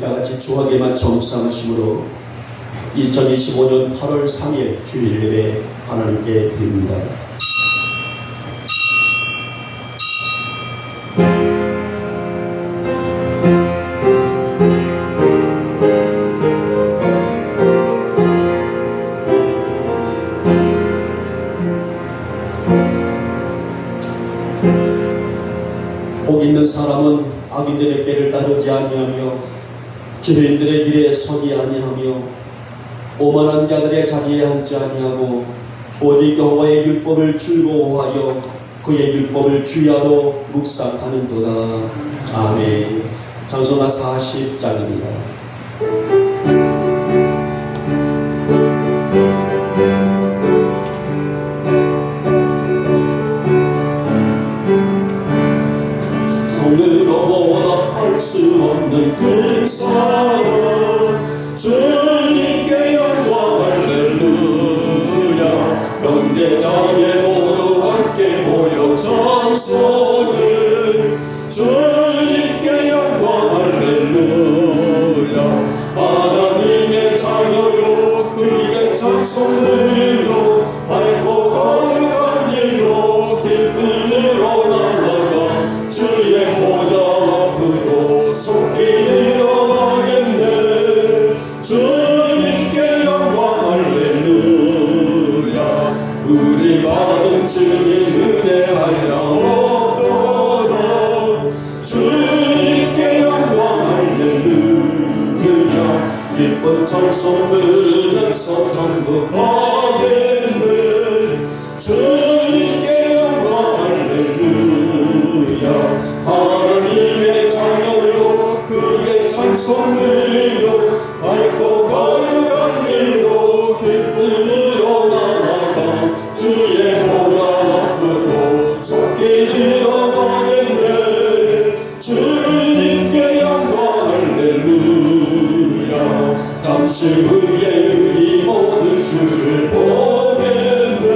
다같이 주하게만 정상하심으로 2025년 8월 3일 주일 예배 하나님께 드립니다. 복 있는 사람은 악인들의 길을 따르지 아니하며 죄인들의 길에 서지 아니하며 오만한 자들의 자리에 앉지 아니하고 오직 여호와의 율법을 즐거워하여 그의 율법을 주야로 묵상하는도다. 아멘. 찬송가 40장입니다. 손으로 보답할 수 없는 그 사랑 주님께 영광 할렐루야. 형제자매 모두 함께 모여 찬송을 주님께 영광 할렐루야. 하나님의 자녀요 그에게 찬송을요 밝고 거룩한 일로 기쁨으로 날아가 주의 보좌 앞으로 속히 들어가겠네. 주님께 영광 할렐루야. 우리 받은 주님 은혜 한량없도다. 주님께 영광 할렐루야. 기쁜 찬송 부르면서 전복하겠네. 주님께 영광 할렐루야. 하나님의 자녀요 그의 찬송을요 밝고 거룩한 일로 기쁨으로 나아가 주의 보좌 앞으로 속히 들어가겠네. 주님께 영광 할렐루야. 잠시 후에 우리 모두 주를 보겠네.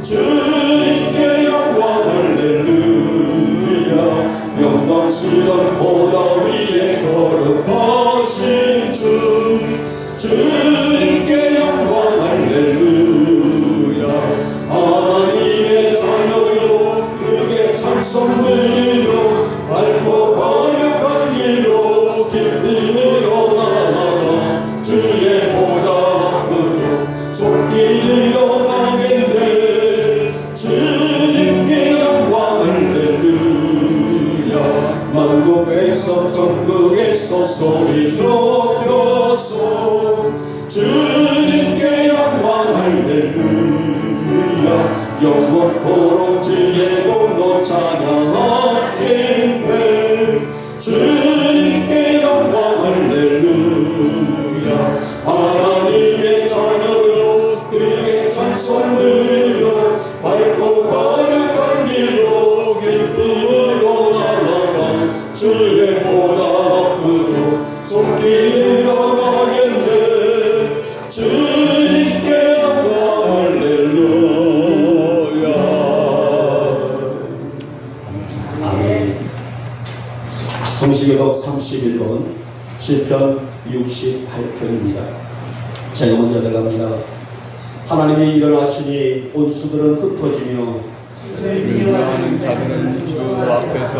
주님께 영광 할렐루야. 영광스러운 보좌 위에 거룩하신 주 주님께 영광 할렐루야. 하나님의 자녀요 그게 찬송을요 밝고 거룩한 일로 기쁨으로 나아가 주의 보좌 앞으로 속히 들어가겠네. 주님께 영광 할렐루야. 만국에서 전국에서 소리 높여서 주님께 영광 할렐루야. 영원토록 주의 공로 찬양하겠네. 주님께 영광 할렐루야. 하나님의 자녀요 그에게 찬송을요 밝고 거룩한 일로 기쁨으로 나아가 주의 보좌 앞으로 속히 들어가겠네. 주님께 영광 할렐루야. 아멘. 성시교독 31번 시편 68편입니다. 제가 먼저 들어갑니다. 하나님이 일어나시니 온수들은 흩어지며 인정하는 자들은 주 앞에서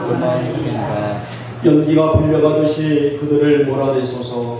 도망치리이다. 연기가 불려가듯이 그들을 몰아내소서.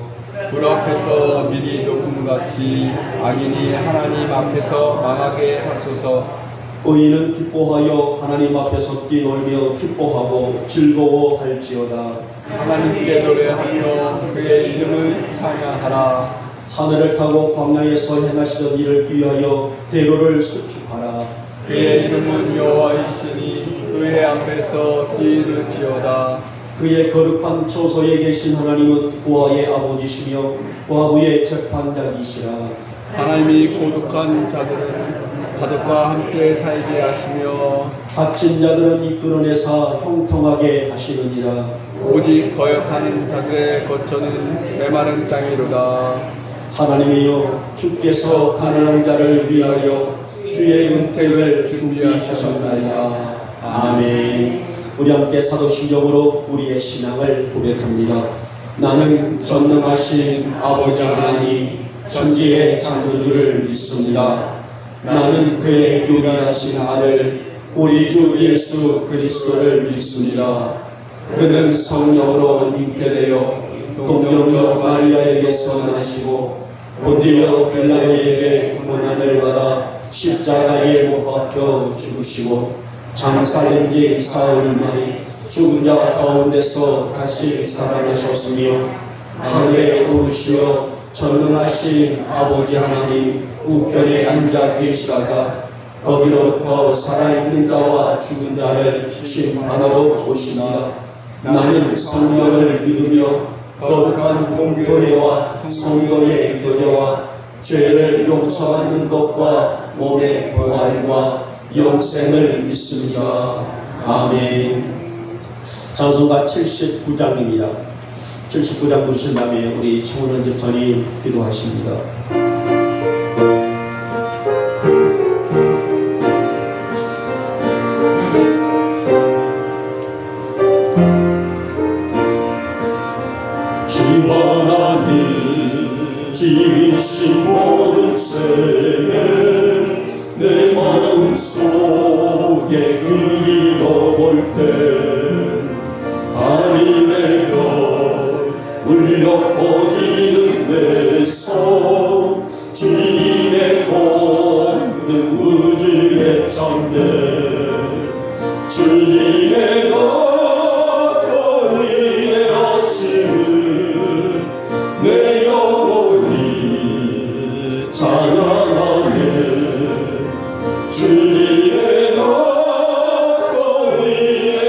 불 앞에서 미리 녹음같이 악인이 하나님 앞에서 망하게 하소서. 의인은 기뻐하여 하나님 앞에서 뛰놀며 기뻐하고 즐거워할지어다. 하나님께 노래하며 그의 이름을 찬양하라. 하늘을 타고 광야에서 행하시던 일을 위하여 대로를 수축하라. 그의 이름은 여호와이시니 그의 앞에서 뛰르지어다. 그의 거룩한 처소에 계신 하나님은 구하의 아버지시며 구하부의 재판장이시라. 하나님이 고독한 자들은 가족과 함께 살게 하시며 갇힌 자들은 이끌어내사 형통하게 하시느니라. 오직 거역하는 자들의 거처는 메마른 땅이로다. 하나님이여 주께서 가난한 자를 위하여 주의 은택을 준비하셨나이다. 아멘. 우리 함께 사도신경으로 우리의 신앙을 고백합니다. 나는 전능하신 아버지 하나님 천지의 창조주를 믿습니다. 나는 그의 유일하신 아들 우리 주 예수 그리스도를 믿습니다. 그는 성령으로 잉태되어 동정녀 마리아에게서 나시고 본디오 빌라도에게 고난을 받아 십자가에 못 박혀 죽으시고 장사된 지 사흘 만에 죽은 자 가운데서 다시 살아나셨으며 하늘에 오르시어 전능하신 아버지 하나님 우편에 앉아 계시다가 거기로부터 살아있는 자와 죽은 자를 심판하러 오시니라. 나는 성령을 믿으며 거룩한 공교회와 성도의 교제와 죄를 용서받는 것과 몸의 부활과 영생을 믿습니다. 아멘. 찬송가 79장입니다. 79장 부르신 다음에 우리 청원원 집사님 기도하십니다. 주 하나님 지으신 모든 죄를 내 마음속에 그리워볼 때 하나님의 별 울려 퍼지는 외성 주님의 걷는 우주의 창대 주님의 거룩의 하심을 내 영혼이 찬양하네. 주님의 거룩의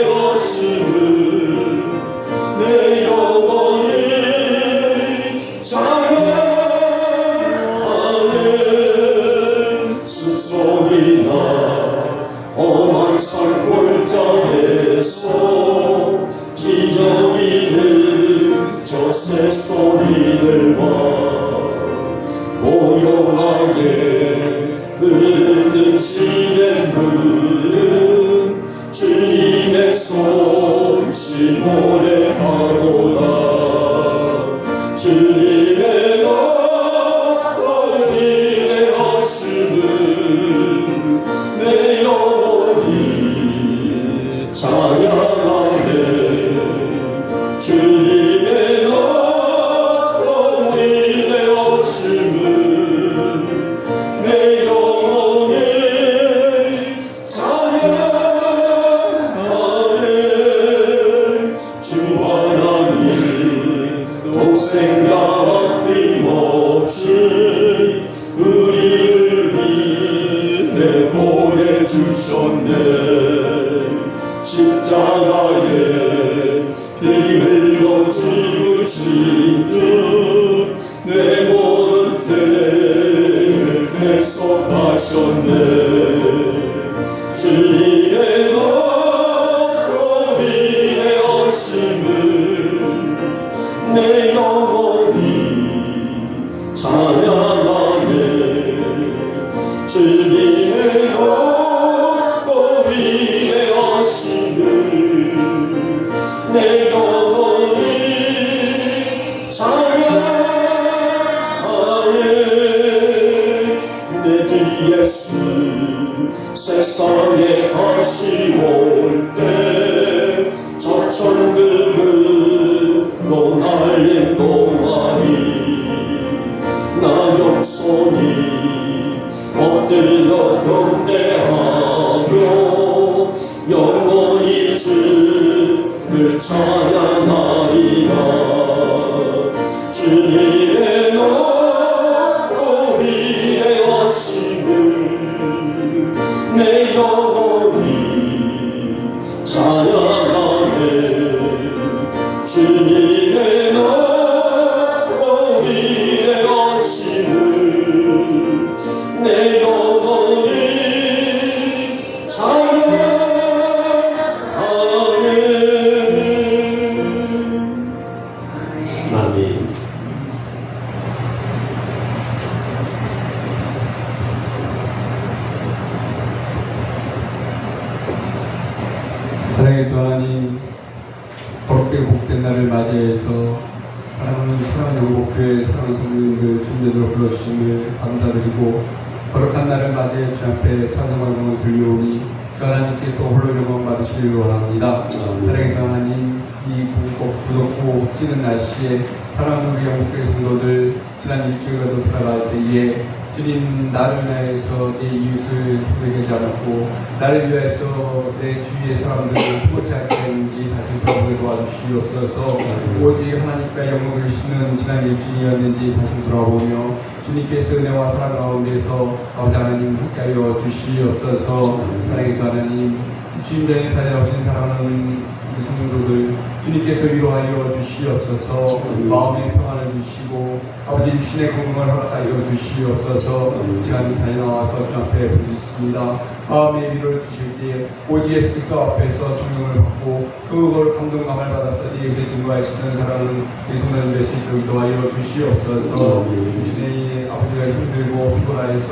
하심을 내 영혼이 찬양하네. 숲속이나 험한 산골짜기에서 지저귀는 저 새소리들과 고요하게 흐르는 시냇물은 주님의 솜씨 노래하도다. 주님의 거룩의 하심은 내 영혼이 찬양하네. 주님의 거룩의 하심은 내 영혼이 찬양하네. 주 하나님 독생자와 끊임없이 우리를 위해 보내주셨네. 십자가에 피 흘려 죽으신 주 내 모든 죄를 대속하셨네. 주님의 거룩의 하심을 내 영혼이 찬양하네. 주님의 거룩의 하심을 내 영혼이 찬양하네. 내 주 예수 세상에 다시 올 때 저 천국으로 날 인도하리. 나 영손이 엎드려 경배하며 영원히 주를 찬양하리라. 주님의 거룩의 하심을 내 영혼이 찬양하네. 주님의 거룩의 하심을 내 영혼이 찬양하네. 아멘. 사랑의 주 하나님, 거룩하게 복된 날을 맞이해서 하늘 목표의 사랑하는 성도님들 주님으로 불러주심을 감사드리고 거룩한 날을 맞이해 주 앞에 찬송하고 들려오니 주 하나님께서 홀로 영광 받으시길 원합니다. 사랑의 주 하나님, 이 구덥고 찌는 날씨에 사랑하는 우리 영국교회 성도들 지난 일주일간도 살아갈 때에 주님, 나를 위하여서 내 이웃을 회개하지 않았고 나를 위하여서 내 주위의 사람들을 죽지 않게 했는지 다시 돌아보게 도와주시옵소서. 오직 하나님과 영광을 주시는 지난 일주일이었는지 다시 돌아보며 주님께서 은혜와 사랑 가운데서 아버지 하나님 함께하여 주시옵소서. 사랑의 주 하나님, 주님 전에 찾아오신 사랑하는 우리 성도들 주님께서 위로하여 주시옵소서. 마음의 평안을 주시고 아버지 육신의 건강을 허락하여 주시옵소서. 시간이 달려나와서 주 앞에 부르짖습니다. 마음의 위로를 주실 때에 오직 예수 그리스도 앞에서 성령을 받고 그걸 감동감을 받아서 이것을 증거하시는 사랑하는 이 성도들 수 있도록 인도하여 주시옵소서. 육신의 아버지가 힘들고 피곤하여서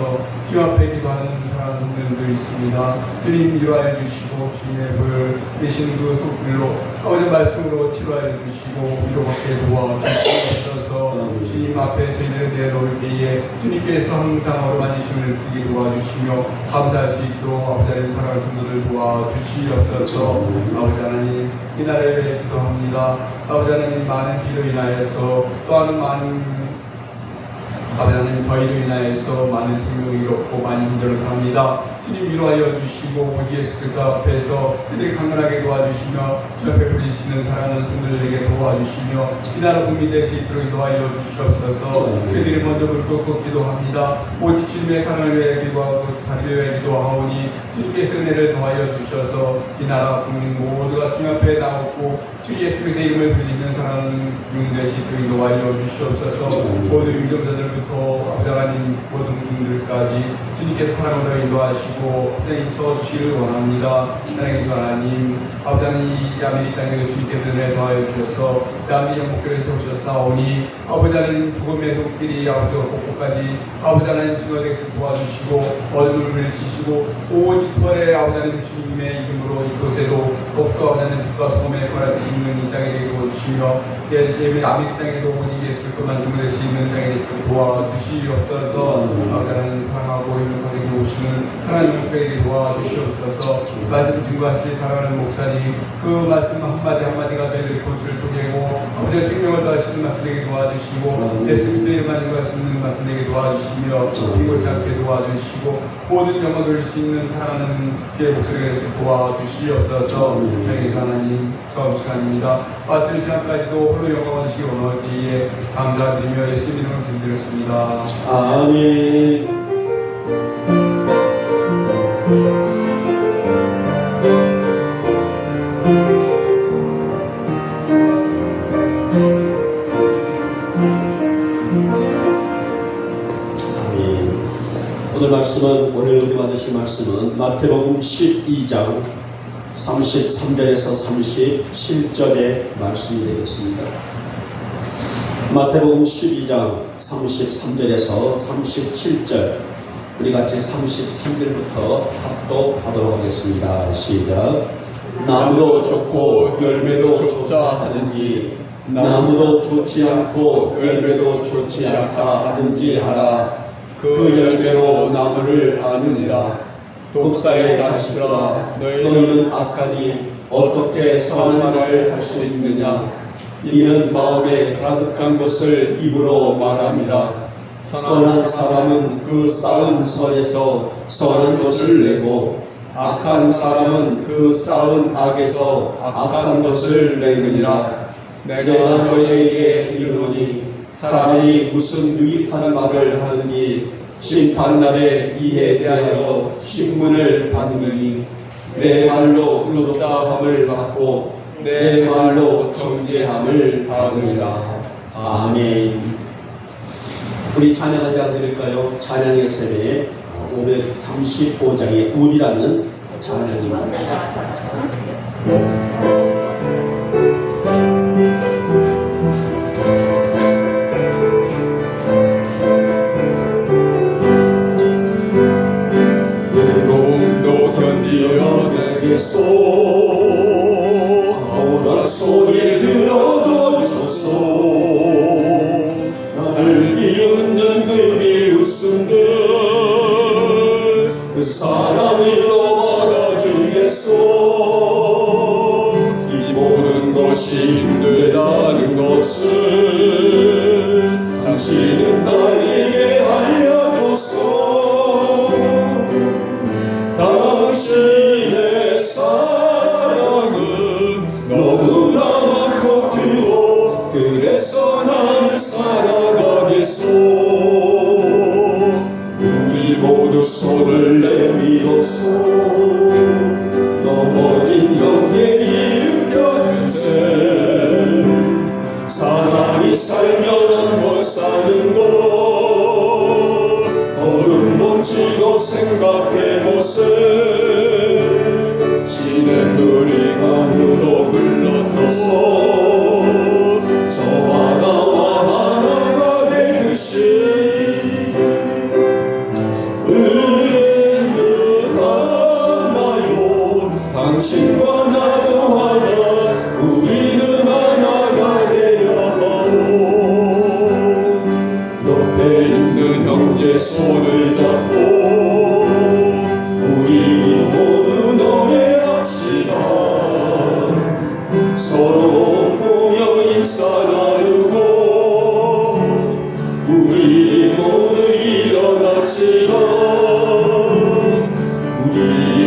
주 앞에 기도하는 사랑하는 성도들 있습니다. 주님 위로하여 주시고 주님의 불 계신 그 손길로 아버지 말씀으로 치료하여 주시고 위로받게 도와주시옵소서. 주님 앞에 저희들을 내놓을 때에 주님께서 항상 어루만지심을 느끼게 도와주시며 감사할 수 있도록 아버지 하나님 사랑하는 성도들 도와주시옵소서. 아버지 하나님 이날을 위해 기도합니다. 아버지 하나님 많은 비로 인하여서 또한 많은 아버지 하나님 더위로 인하여서 많은 생명이 잃었고 많이 힘들어 합니다. 주님 위로하여 주시고 오직 예수 그리스도 앞에서 그들이 강건하게 도와주시며 주 앞에 부르시는 사랑하는 성도들에게 도와주시며 이 나라 국민 될 수 있도록 도와여 주시옵소서. 그들이 먼저 물고 기도합니다. 오직 주님의 사랑을 위해 기도하고 다리를 위해 기도하오니 주님께서 은혜를 도와여 주셔서 이 나라 국민 모두가 주님 앞에 나오고 주 예수 그리스도의 이름을 부르짖는 사랑하는 국민 될 수 있도록 도와여 주시옵소서. 모든 유경자들부터 아버지 하나님 모든 국민들까지 주님께서 사랑으로 인도하시고 인쳐 주시길 원합니다. 사랑의 주 하나님, 아버지 하나님 이 아메리카 땅에도 주님께서 은혜 도와여 주셔서 남미 영국교회를 세우셨사오니 아버지 하나님 복음의 손길이 아버지 곳곳까지 아버지 하나님 증거되게 도와주시고 어둠을 물리치시고 오직 부활의 아버지 하나님 주님의 이름으로 이곳에도 더욱더 아버지 하나님 빛과 소금에 권할 수 있는 이 땅에 되게 도와주시며 예수의 아메리카 땅에도 오직 예수 그리스도만 증거될 수 있는 땅에 대해서 도와주시옵소서. 아버지 하나님 사랑하고 행복하게 오시는 하나님 영국교회에게 도와주시옵소서. 말씀 증거하실 사랑하는 목사님 그 말씀 한마디 한마디가 저희들의 본수를 쪼개고 아버지의 생명을 더하시는 말씀에게 도와주시고 예수 그리스도의 이름만 증거하시는 말씀에게 도와주시며 힘골치 않게 도와주시고 모든 영광을 돌릴 수 있는 사랑하는 주의 목소리에서 도와주시옵소서. 하나님 수업 시간입니다. 마치는 시간까지도 홀로 영광을 주시기 원할 때에 감사드리며 예수님 이름으로 기도드렸습니다. 아멘. 오늘 말씀은 오늘 은혜 받으실 말씀은 마태복음 12장 33절에서 37절의 말씀이 되겠습니다. 마태복음 12장 33절에서 37절 우리 같이 33절부터 합독하도록 하겠습니다. 시작. 나무도 좋고 열매도 좋다 하든지 나무도 좋지 않고 열매도 좋지 않다 하든지 하라. 그 열매로 나무를 아느니라. 독사의 자식들아 너희는 악하니 어떻게 선한 말을 할 수 있느냐. 이는 마음에 가득한 것을 입으로 말함이라. 선한 사람은 그 쌓은 선에서 선한 것을 내고 악한 사람은 그 쌓은 악에서 악한 것을 내느니라. 내가 너희에게 이르노니 사람이 무슨 유익한 말을 하는지 심판날에 이에 대하여 신문을 받으니 내 말로 의롭다함을 받고 내 말로 정죄함을 받으리라. 아멘. 우리 찬양하지 않을까요? 찬양의 세례 535장의 울이라는 찬양입니다. 견디어내겠소. 아우라 소리를 들어도 줬소. 것을 당신은 나에게 알려줬소. 당신의 사랑은 너무나 많고 크오. 그래서 나는 살아가겠소. 우리 모두 손을 내밀어서 넘어진 형제 일으켜주세. 사람이 살면 한번 사는 것 걸음 멈추고 생각해보세. 신의 물이 강으로 흘러서 저 바다와 하나가 되듯이 은혜는 하나요. 당신과 나도 하나, 우리는 하나가 되려 하오. 옆에 있는 형제 손을 잡고 우리 모두 노래합시다. 서로 보며 인사 나누고 우리 모두 일어납시다. 우리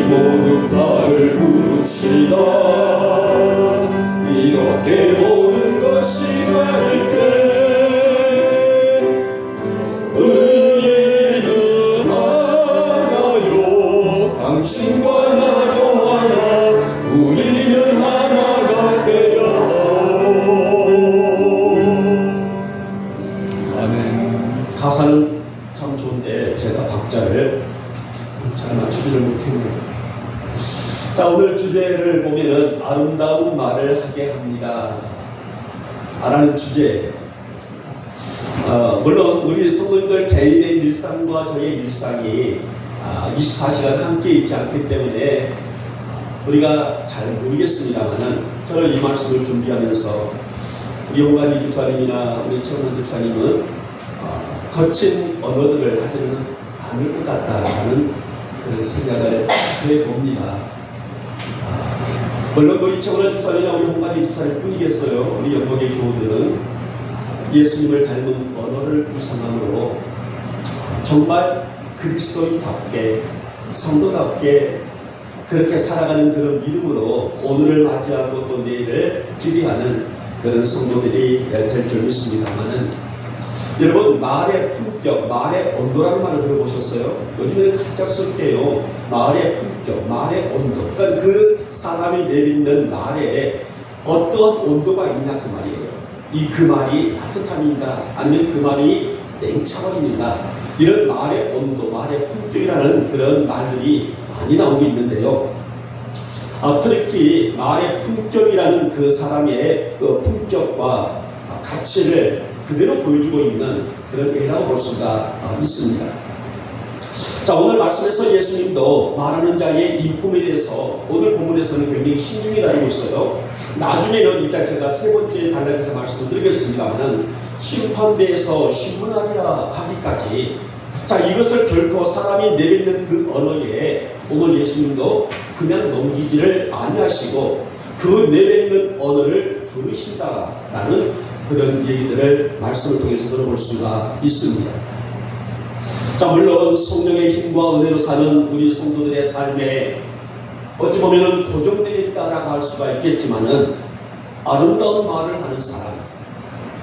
모두 발을 부릅시다. 이렇게 모든 것이 가질 때 은혜는 하나요. 당신과 나도 하나, 우리는 하나가 되려 하오. 아멘. 가사는 참 좋은데 제가 박자를 잘 맞추지를 못했네요. 자, 오늘 주제를 보면은 아름다운 말을 하게 합니다 라는 주제예요. 물론 우리 성도님들 개인의 일상과 저의 일상이 24시간 함께 있지 않기 때문에 우리가 잘 모르겠습니다만은, 저는 이 말씀을 준비하면서 우리 홍관리 집사님이나 우리 최원환 집사님은 거친 언어들을 하지는 않을 것 같다라는 그런 생각을 해봅니다. 물론 우리 최원환 집사님이나 우리 홍관리 집사님 뿐이겠어요. 우리 영국의 교우들은 예수님을 닮은 언어를 구상함으로 정말 그리스도인답게 성도답게 그렇게 살아가는 그런 믿음으로 오늘을 맞이하고 또 내일을 기대하는 그런 성도들이 될 줄 믿습니다만은, 여러분, 말의 품격, 말의 온도라는 말을 들어보셨어요? 요즘에는 갑작스럽게요, 말의 품격, 말의 온도, 그러니까 그 사람이 내뱉는 말에 어떠한 온도가 있냐 그 말이에요. 그 말이 따뜻함인가 아니면 그 말이 냉차원입니다. 이런 말의 온도, 말의 품격이라는 그런 말들이 많이 나오고 있는데요. 특히 말의 품격이라는 그 사람의 그 품격과 가치를 그대로 보여주고 있는 그런 예라고 볼 수가 있습니다. 자, 오늘 말씀에서 예수님도 말하는 자의 인품에 대해서 오늘 본문에서는 굉장히 신중히 다루고 있어요. 나중에는 이따 제가 세 번째 단락에서 말씀을 드리겠습니다만은 심판대에서 신문하리라 하기까지, 자, 이것을 결코 사람이 내뱉는 그 언어에 오늘 예수님도 그냥 넘기지를 아니하시고 그 내뱉는 언어를 들으신다라는 그런 얘기들을 말씀을 통해서 들어볼 수가 있습니다. 자, 물론 성령의 힘과 은혜로 사는 우리 성도들의 삶에 어찌 보면은 고정되어 있다라고 할 수가 있겠지만은, 아름다운 말을 하는 사람,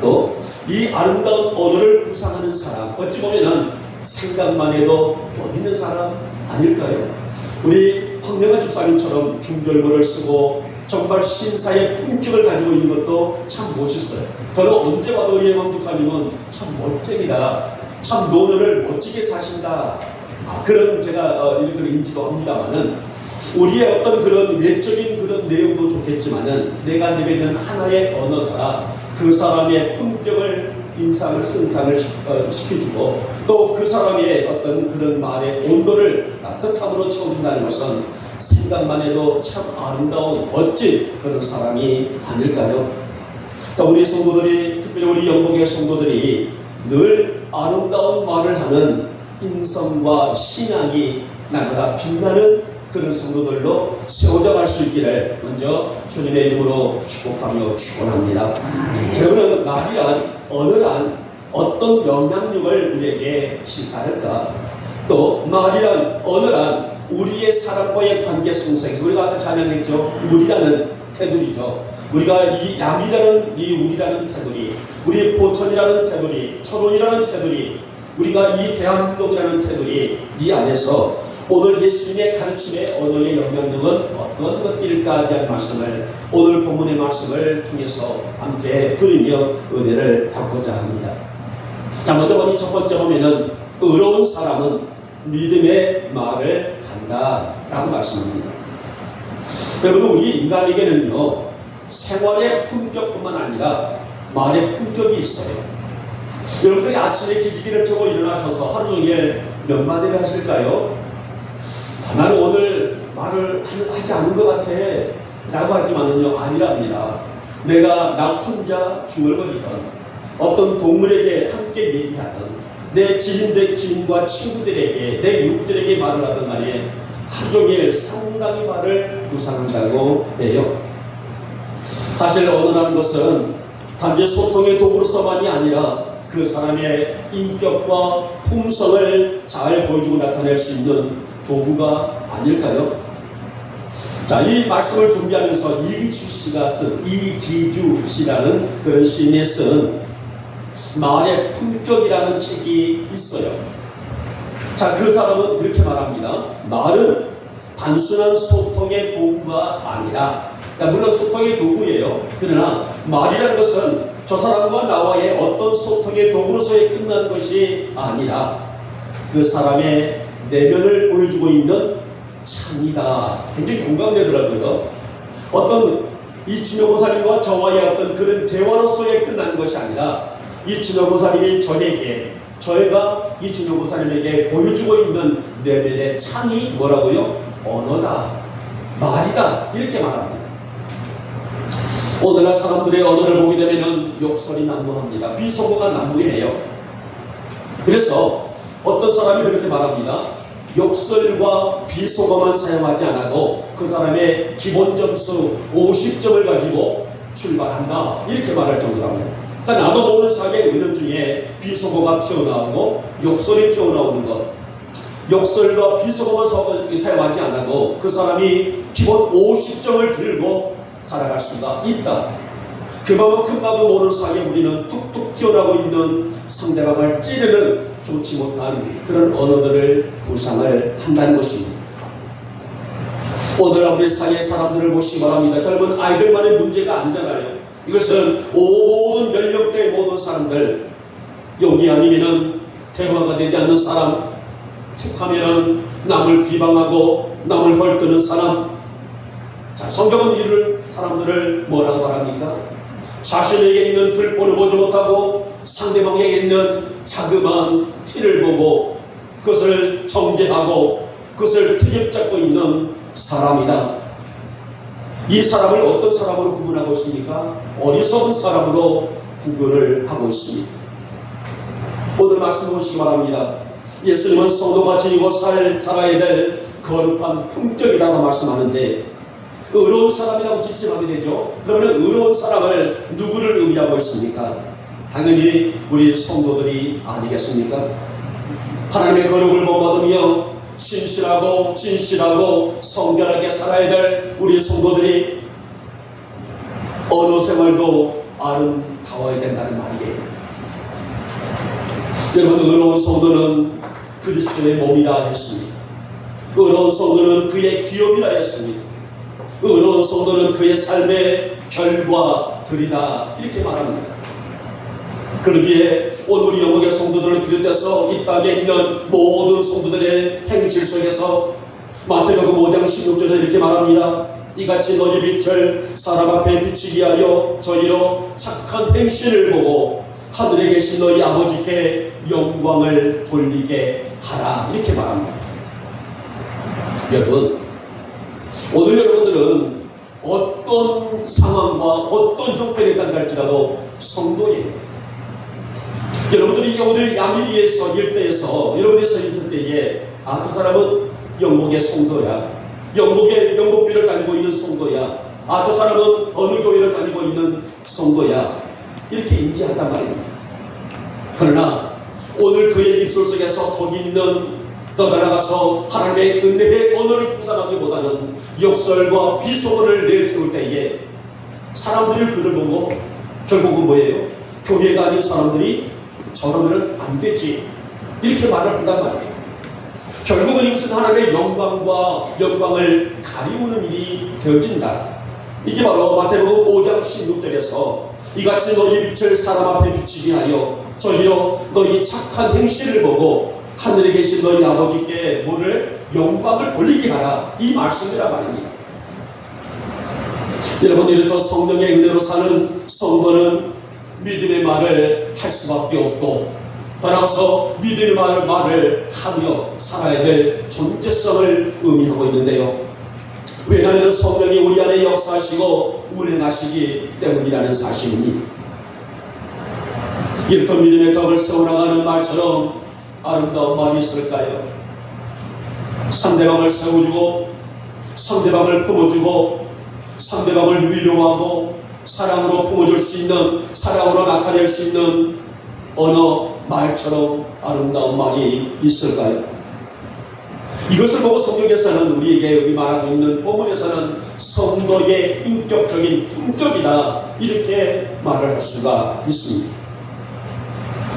또 이 아름다운 언어를 구상하는 사람, 어찌 보면은 생각만 해도 멋있는 사람 아닐까요? 우리 황영아 집사님처럼 중절모를 쓰고 정말 신사의 품격을 가지고 있는 것도 참 멋있어요. 저는 언제 봐도 우리 황 집사님은 참 멋쟁이다, 참 노년을 멋지게 사신다, 그런 제가 이렇게 인지도 합니다만은, 우리의 어떤 그런 외적인 그런 내용도 좋겠지만은 내가 내뱉는 하나의 언어가 그 사람의 품격을, 인상을, 승상을 시켜주고 또 그 사람의 어떤 그런 말의 온도를 따뜻함으로 채워준다는 것은 생각만 해도 참 아름다운 멋진 그런 사람이 아닐까요? 자, 우리 성도들이, 특별히 우리 영국의 성도들이 늘 아름다운 말을 하는 인성과 신앙이 날마다 빛나는 그런 성도들로 세워져 갈 수 있기를 먼저 주님의 이름으로 축복하며 축원합니다. 그러면 말이란 언어란 어떤 영향력을 우리에게 시사할까? 또 말이란 언어란 우리의 사람과의 관계 성생에서 우리가 아까 찬양했죠. 우리라는 테두리죠. 우리가 이 양이라는 이 우리라는 테두리, 우리 포천이라는 테두리, 철원이라는 테두리, 우리가 이 대한민국이라는 테두리 이 안에서 오늘 예수님의 가르침의 언어의 영향력은 어떤 것들일까에 대한 말씀을 오늘 본문의 말씀을 통해서 함께 들으며 은혜를 받고자 합니다. 자, 먼저 보니 첫 번째 보면은 의로운 사람은 믿음의 말을 한다라고 말씀합니다. 여러분, 우리 인간에게는요 생활의 품격뿐만 아니라 말의 품격이 있어요. 여러분들이 아침에 기지개를 켜고 일어나셔서 하루 종일 몇 마디를 하실까요? 나는 오늘 말을 하지 않은 것 같아 라고 하지만은요 아니랍니다. 내가 나 혼자 중얼거리던 어떤 동물에게 함께 얘기하던 내 지인과 친구들에게 내 이웃들에게 말을 하던 간에 하루 종일 상당히 말을 구사한다고 해요. 사실 언어라는 것은 단지 소통의 도구로서만이 아니라 그 사람의 인격과 품성을 잘 보여주고 나타낼 수 있는 도구가 아닐까요? 자, 이 말씀을 준비하면서 이기주 씨라는 그런 시인이 쓴 말의 품격이라는 책이 있어요. 자, 그 사람은 그렇게 말합니다. 말은 단순한 소통의 도구가 아니라, 그러니까 물론 소통의 도구예요. 그러나 말이라는 것은 저 사람과 나와의 어떤 소통의 도구로서의 끝나는 것이 아니라 그 사람의 내면을 보여주고 있는 창이다. 굉장히 공감되더라고요. 어떤 이 진여보살님과 저와의 어떤 그런 대화로서의 끝나는 것이 아니라 이 진여보살님이 저에게, 저희가 이 진여보살님에게 보여주고 있는 내면의 창이 뭐라고요? 언어다, 말이다, 이렇게 말합니다. 오늘날 사람들의 언어를 보게 되면 욕설이 난무합니다. 비속어가 난무해요. 그래서 어떤 사람이 그렇게 말합니다. 욕설과 비속어만 사용하지 않아도 그 사람의 기본 점수 50점을 가지고 출발한다, 이렇게 말할 정도랍니다. 그러니까 나도 모르는 사람의 은연 중에 비속어가 튀어나오고 욕설이 튀어나오는 것, 욕설과 비속어만 사용하지 않아도 그 사람이 기본 50점을 들고 살아갈 수가 있다. 그만큼 나도 모르는 사이에 우리는 툭툭 튀어나오고 있는 상대방을 찌르는 좋지 못한 그런 언어들을 구상을 한다는 것입니다. 오늘 우리 사회의 사람들을 보시기 바랍니다. 젊은 아이들만의 문제가 아니잖아요. 이것은 모든 연령대의 모든 사람들, 여기 아니면은 대화가 되지 않는 사람, 툭하면은 남을 비방하고 남을 헐뜯는 사람. 자, 성경은 이를 사람들을 뭐라고 말합니까? 자신에게 있는 불법을 보지 못하고 상대방에게 있는 자그마한 티를 보고 그것을 정죄하고 그것을 트집잡고 있는 사람이다. 이 사람을 어떤 사람으로 구분하고 있습니까? 어리석은 사람으로 구분을 하고 있습니다. 오늘 말씀 보시기 바랍니다. 예수님은 성도가 지니고 살아야 될 거룩한 품격이라고 말씀하는데 의로운 사람이라고 지칭하게 되죠. 그러면 의로운 사람을 누구를 의미하고 있습니까? 당연히 우리 성도들이 아니겠습니까? 하나님의 거룩을 본받으며 신실하고 진실하고 성결하게 살아야 될 우리 성도들이 언어 생활도 아름다워야 된다는 말이에요. 여러분, 의로운 성도는 그리스도의 몸이라 했습니다. 의로운 성도는 그의 기업이라 했습니다. 의로운 성도는 그의 삶의 결과들이다, 이렇게 말합니다. 그러기에 오늘 우리 영역의 성도들을 비롯해서 이 땅에 있는 모든 성도들의 행실 속에서 마태복음 5장 16절에 이렇게 말합니다. 이같이 너희 빛을 사람 앞에 비치게 하여 저희로 착한 행실을 보고 하늘에 계신 너희 아버지께 영광을 돌리게 하라, 이렇게 말합니다. 여러분, 오늘 여러분들은 어떤 상황과 어떤 형편에 간달지라도 성도예요. 여러분들이 오늘 야미리에서 일대에서 여러분이 서 있을 때에 아, 그 사람은 영목의 성도야, 영복교회를 다니고 있는 성도야. 저 사람은 어느 교회를 다니고 있는 성도야. 이렇게 인지한단 말입니다. 그러나 오늘 그의 입술 속에서 더 있는, 더 나아가서 하나님의 은혜의 언어를 구사하기보다는 역설과 비소문을 내세울 때에 사람들이 그를 보고 결국은 뭐예요? 교회가 아닌 사람들이 저러면 안 되지, 이렇게 말을 한단 말이에요. 결국은 이것은 하나님의 영광을 가리우는 일이 되어진다. 이게 바로 마태복음 5장 16절에서 이같이 너희 빛을 사람 앞에 비치게 하여 저희로 너희 착한 행실을 보고 하늘에 계신 너희 아버지께 뭐를? 영광을 돌리게 하라, 이 말씀이란 말입니다. 여러분, 이렇게 성령의 은혜로 사는 성도는 믿음의 말을 할 수밖에 없고, 따라서 믿음의 말을 하며 살아야 될 존재성을 의미하고 있는데요. 왜냐하면 성령이 우리 안에 역사하시고 운행하시기 때문이라는 사실입니다. 이렇게 믿음의 덕을 세워나가는 말처럼 아름다운 말이 있을까요? 상대방을 세워주고, 상대방을 품어주고, 상대방을 위로하고 사랑으로 품어줄 수 있는, 사랑으로 나타낼 수 있는 어느 말처럼 아름다운 말이 있을까요? 이것을 보고 성경에서는 우리에게 여기 말하고 있는 본문에서는 성도의 인격적인 품격이다, 이렇게 말을 할 수가 있습니다.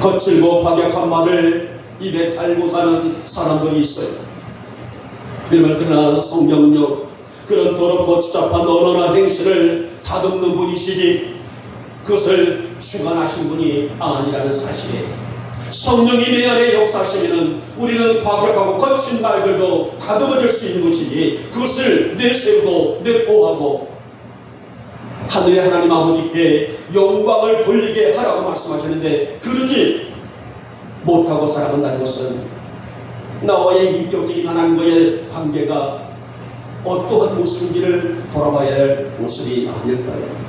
거칠고 과격한 말을 입에 달고 사는 사람들이 있어요. 그러나 성경은요, 그런 더럽고 추잡한 언어나 행실을 다듬는 분이시지 그것을 주관하신 분이 아니라는 사실이에요. 성령이 내 안에 역사하시면 우리는 과격하고 거친 말들도 다듬어질 수 있는 것이지 그것을 내세우고 내포하고 하늘의 하나님 아버지께 영광을 돌리게 하라고 말씀하셨는데 그러지 못하고 살아간다는 것은 나와의 인격적인 하나님과의 관계가 어떠한 모습인지를 돌아봐야 할 모습이 아닐까요?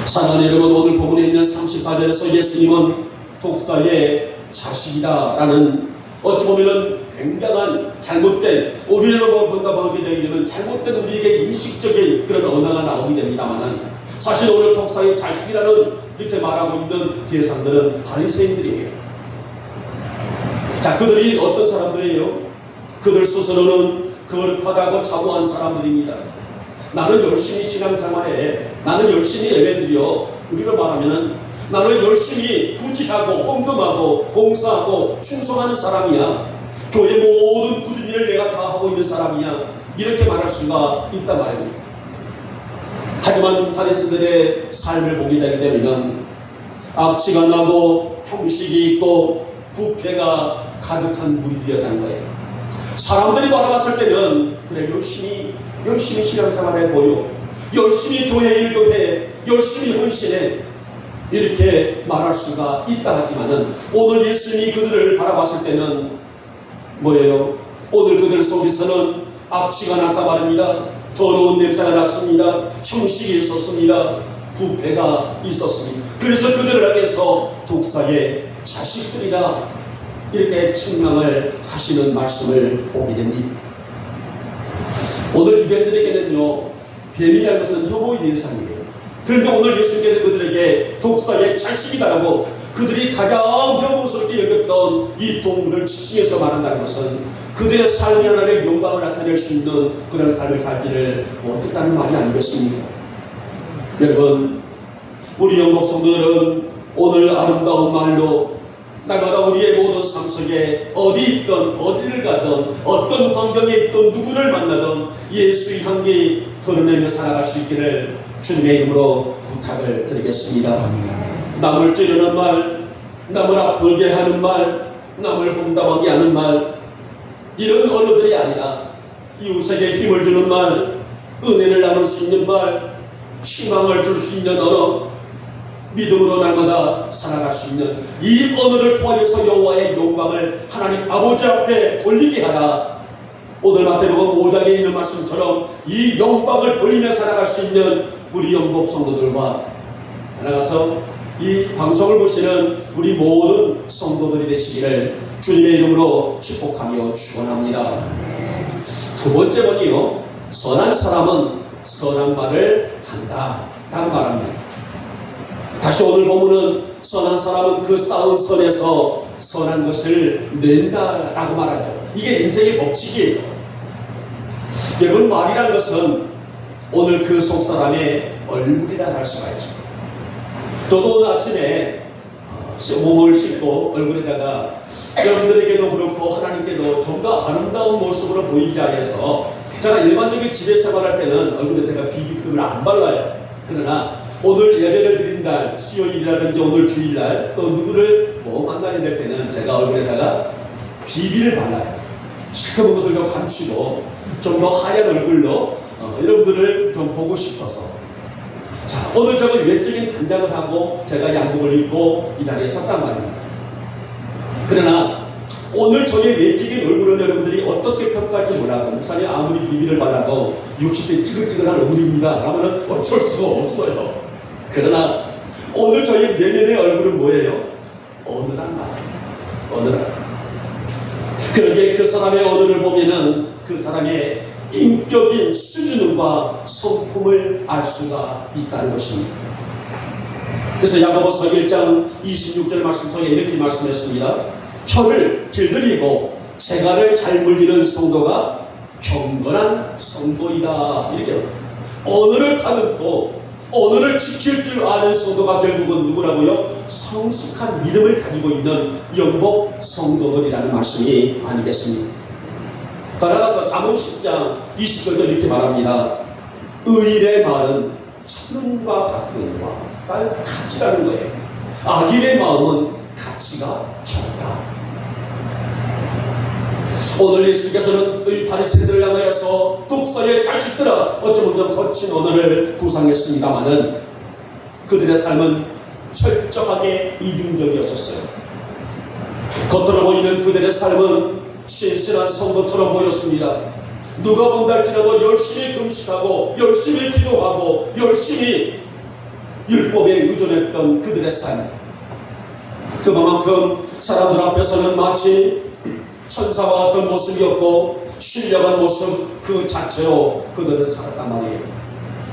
사랑하는 여러분, 오늘 본문에 있는 34절에서 예수님은 독사의 자식이다라는 어찌 보면 굉장한 잘못된, 우리로 보게 되면 잘못된 우리에게 인식적인 그런 언어가 나오게 됩니다만 사실 오늘 독사의 자식이라는 이렇게 말하고 있는 대상들은 바리새인들이에요. 자, 그들이 어떤 사람들이에요? 그들 스스로는 거룩하다고 자부한 사람들입니다. 나는 열심히 신앙생활해, 나는 열심히 예배드려, 우리로 말하면 나는 열심히 구직하고 헌금하고 봉사하고 충성하는 사람이야, 교회 모든 굳은 일을 내가 다 하고 있는 사람이야, 이렇게 말할 수가 있단 말입니다. 하지만 바리새인들의 삶을 보게 되게 되면 악취가 나고 형식이 있고 부패가 가득한 무리되었다는 거예요. 사람들이 바라봤을 때는 그래, 열심히 신앙생활해 보여, 열심히 교회 일도 해, 열심히 헌신해, 이렇게 말할 수가 있다 하지만은 오늘 예수님이 그들을 바라봤을 때는 뭐예요? 오늘 그들 속에서는 악취가 났다 말입니다. 더러운 냄새가 났습니다. 형식이 있었습니다. 부패가 있었습니다. 그래서 그들을 향해서 독사의 자식들이라 이렇게 책망을 하시는 말씀을 보게 됩니다. 오늘 유대인들에게는요, 뱀이라는 것은 혐오의 대상이에요. 그런데 오늘 예수님께서 그들에게 독사의 자식이다라고 그들이 가장 혐오스럽게 여겼던 이 동물을 지칭해서 말한다는 것은 그들의 삶이 하나님의 영광을 나타낼 수 있는 그런 삶을 살지를 못했다는 말이 아니겠습니까? 여러분, 우리 영국 성도들은 오늘 아름다운 말로 날마다 우리의 모든 삶 속에 어디 있든 어디를 가든 어떤 환경에 있든 누구를 만나든 예수의 향기 드러내며 살아갈 수 있기를 주님의 이름으로 부탁을 드리겠습니다. 남을 찌르는 말, 남을 아프게 하는 말, 남을 험담하게 하는 말, 이런 언어들이 아니라 이웃에게 힘을 주는 말, 은혜를 나눌 수 있는 말, 희망을 줄 수 있는 언어, 믿음으로 날마다 살아갈 수 있는 이 언어를 통해서 여호와의 영광을 하나님 아버지 앞에 돌리게 하라. 오늘 마태복음 5장에 있는 말씀처럼 이 영광을 돌리며 살아갈 수 있는 우리 영복 성도들과 나아가서 이 방송을 보시는 우리 모든 성도들이 되시기를 주님의 이름으로 축복하며 축원합니다. 두 번째 번이요. 선한 사람은 선한 말을 한다. 라고 말합니다. 다시 오늘 보면은 선한 사람은 그 쌓은 선에서 선한 것을 낸다. 라고 말하죠. 이게 인생의 법칙이에요. 여러분, 말이라는 것은 오늘 그 속사람의 얼굴이라 할 수가 있죠. 저도 오늘 아침에 몸을 씻고 얼굴에다가 여러분들에게도 그렇고 하나님께도 좀 더 아름다운 모습으로 보이기 위해서 제가 일반적인 집에 생활할 때는 얼굴에 제가 비비크림을 안 발라요. 그러나 오늘 예배를 드린 날, 수요일이라든지 오늘 주일날 또 누구를 만나야 될 때는 제가 얼굴에다가 비비를 발라요. 시커먼 것을 좀 감추고 좀 더 하얀 얼굴로 여러분들을 좀 보고 싶어서. 자, 오늘 저는 외적인 단장을 하고 제가 양복을 입고 이 자리에 섰단 말입니다. 그러나 오늘 저의 외적인 얼굴은 여러분들이 어떻게 평가할지 몰라도 목사님 아무리 비비를 발라도 60대 찌글찌글한 얼굴입니다 라면은 어쩔 수가 없어요. 그러나 오늘 저의 내면의 얼굴은 뭐예요? 어느한 말이에요. 어느한. 그러기에 그 사람의 언어를 보면은 그 사람의 인격인 수준과 성품을 알 수가 있다는 것입니다. 그래서 야고보서 1장 26절 말씀 속에 이렇게 말씀했습니다. 혀를 길들이고 재갈을 잘 물리는 성도가 경건한 성도이다. 이렇게 언어를 다듬고 언어를 지킬 줄 아는 성도가 결국은 누구라고요? 성숙한 믿음을 가지고 있는 영복 성도들이라는 말씀이 아니겠습니까? 더 나아가서 잠언 10장 20절도 이렇게 말합니다. 의인의 말은 천은과 같은 것과 같이라는 거예요. 악인의 마음은 가치가 적다. 오늘 예수께서는 이 바리새인들을 향하여서 독서의 자식들아, 어쩌면 좀 거친 언어를 구상했습니다마는 그들의 삶은 철저하게 이중적이었었어요. 겉으로 보이는 그들의 삶은 신실한 성도처럼 보였습니다. 누가 본다 할지라도 열심히 금식하고 열심히 기도하고 열심히 율법에 의존했던 그들의 삶. 그만큼 사람들 앞에서는 마치 천사와 같은 모습이었고 신령한 모습 그 자체로 그들을 살았단 말이에요.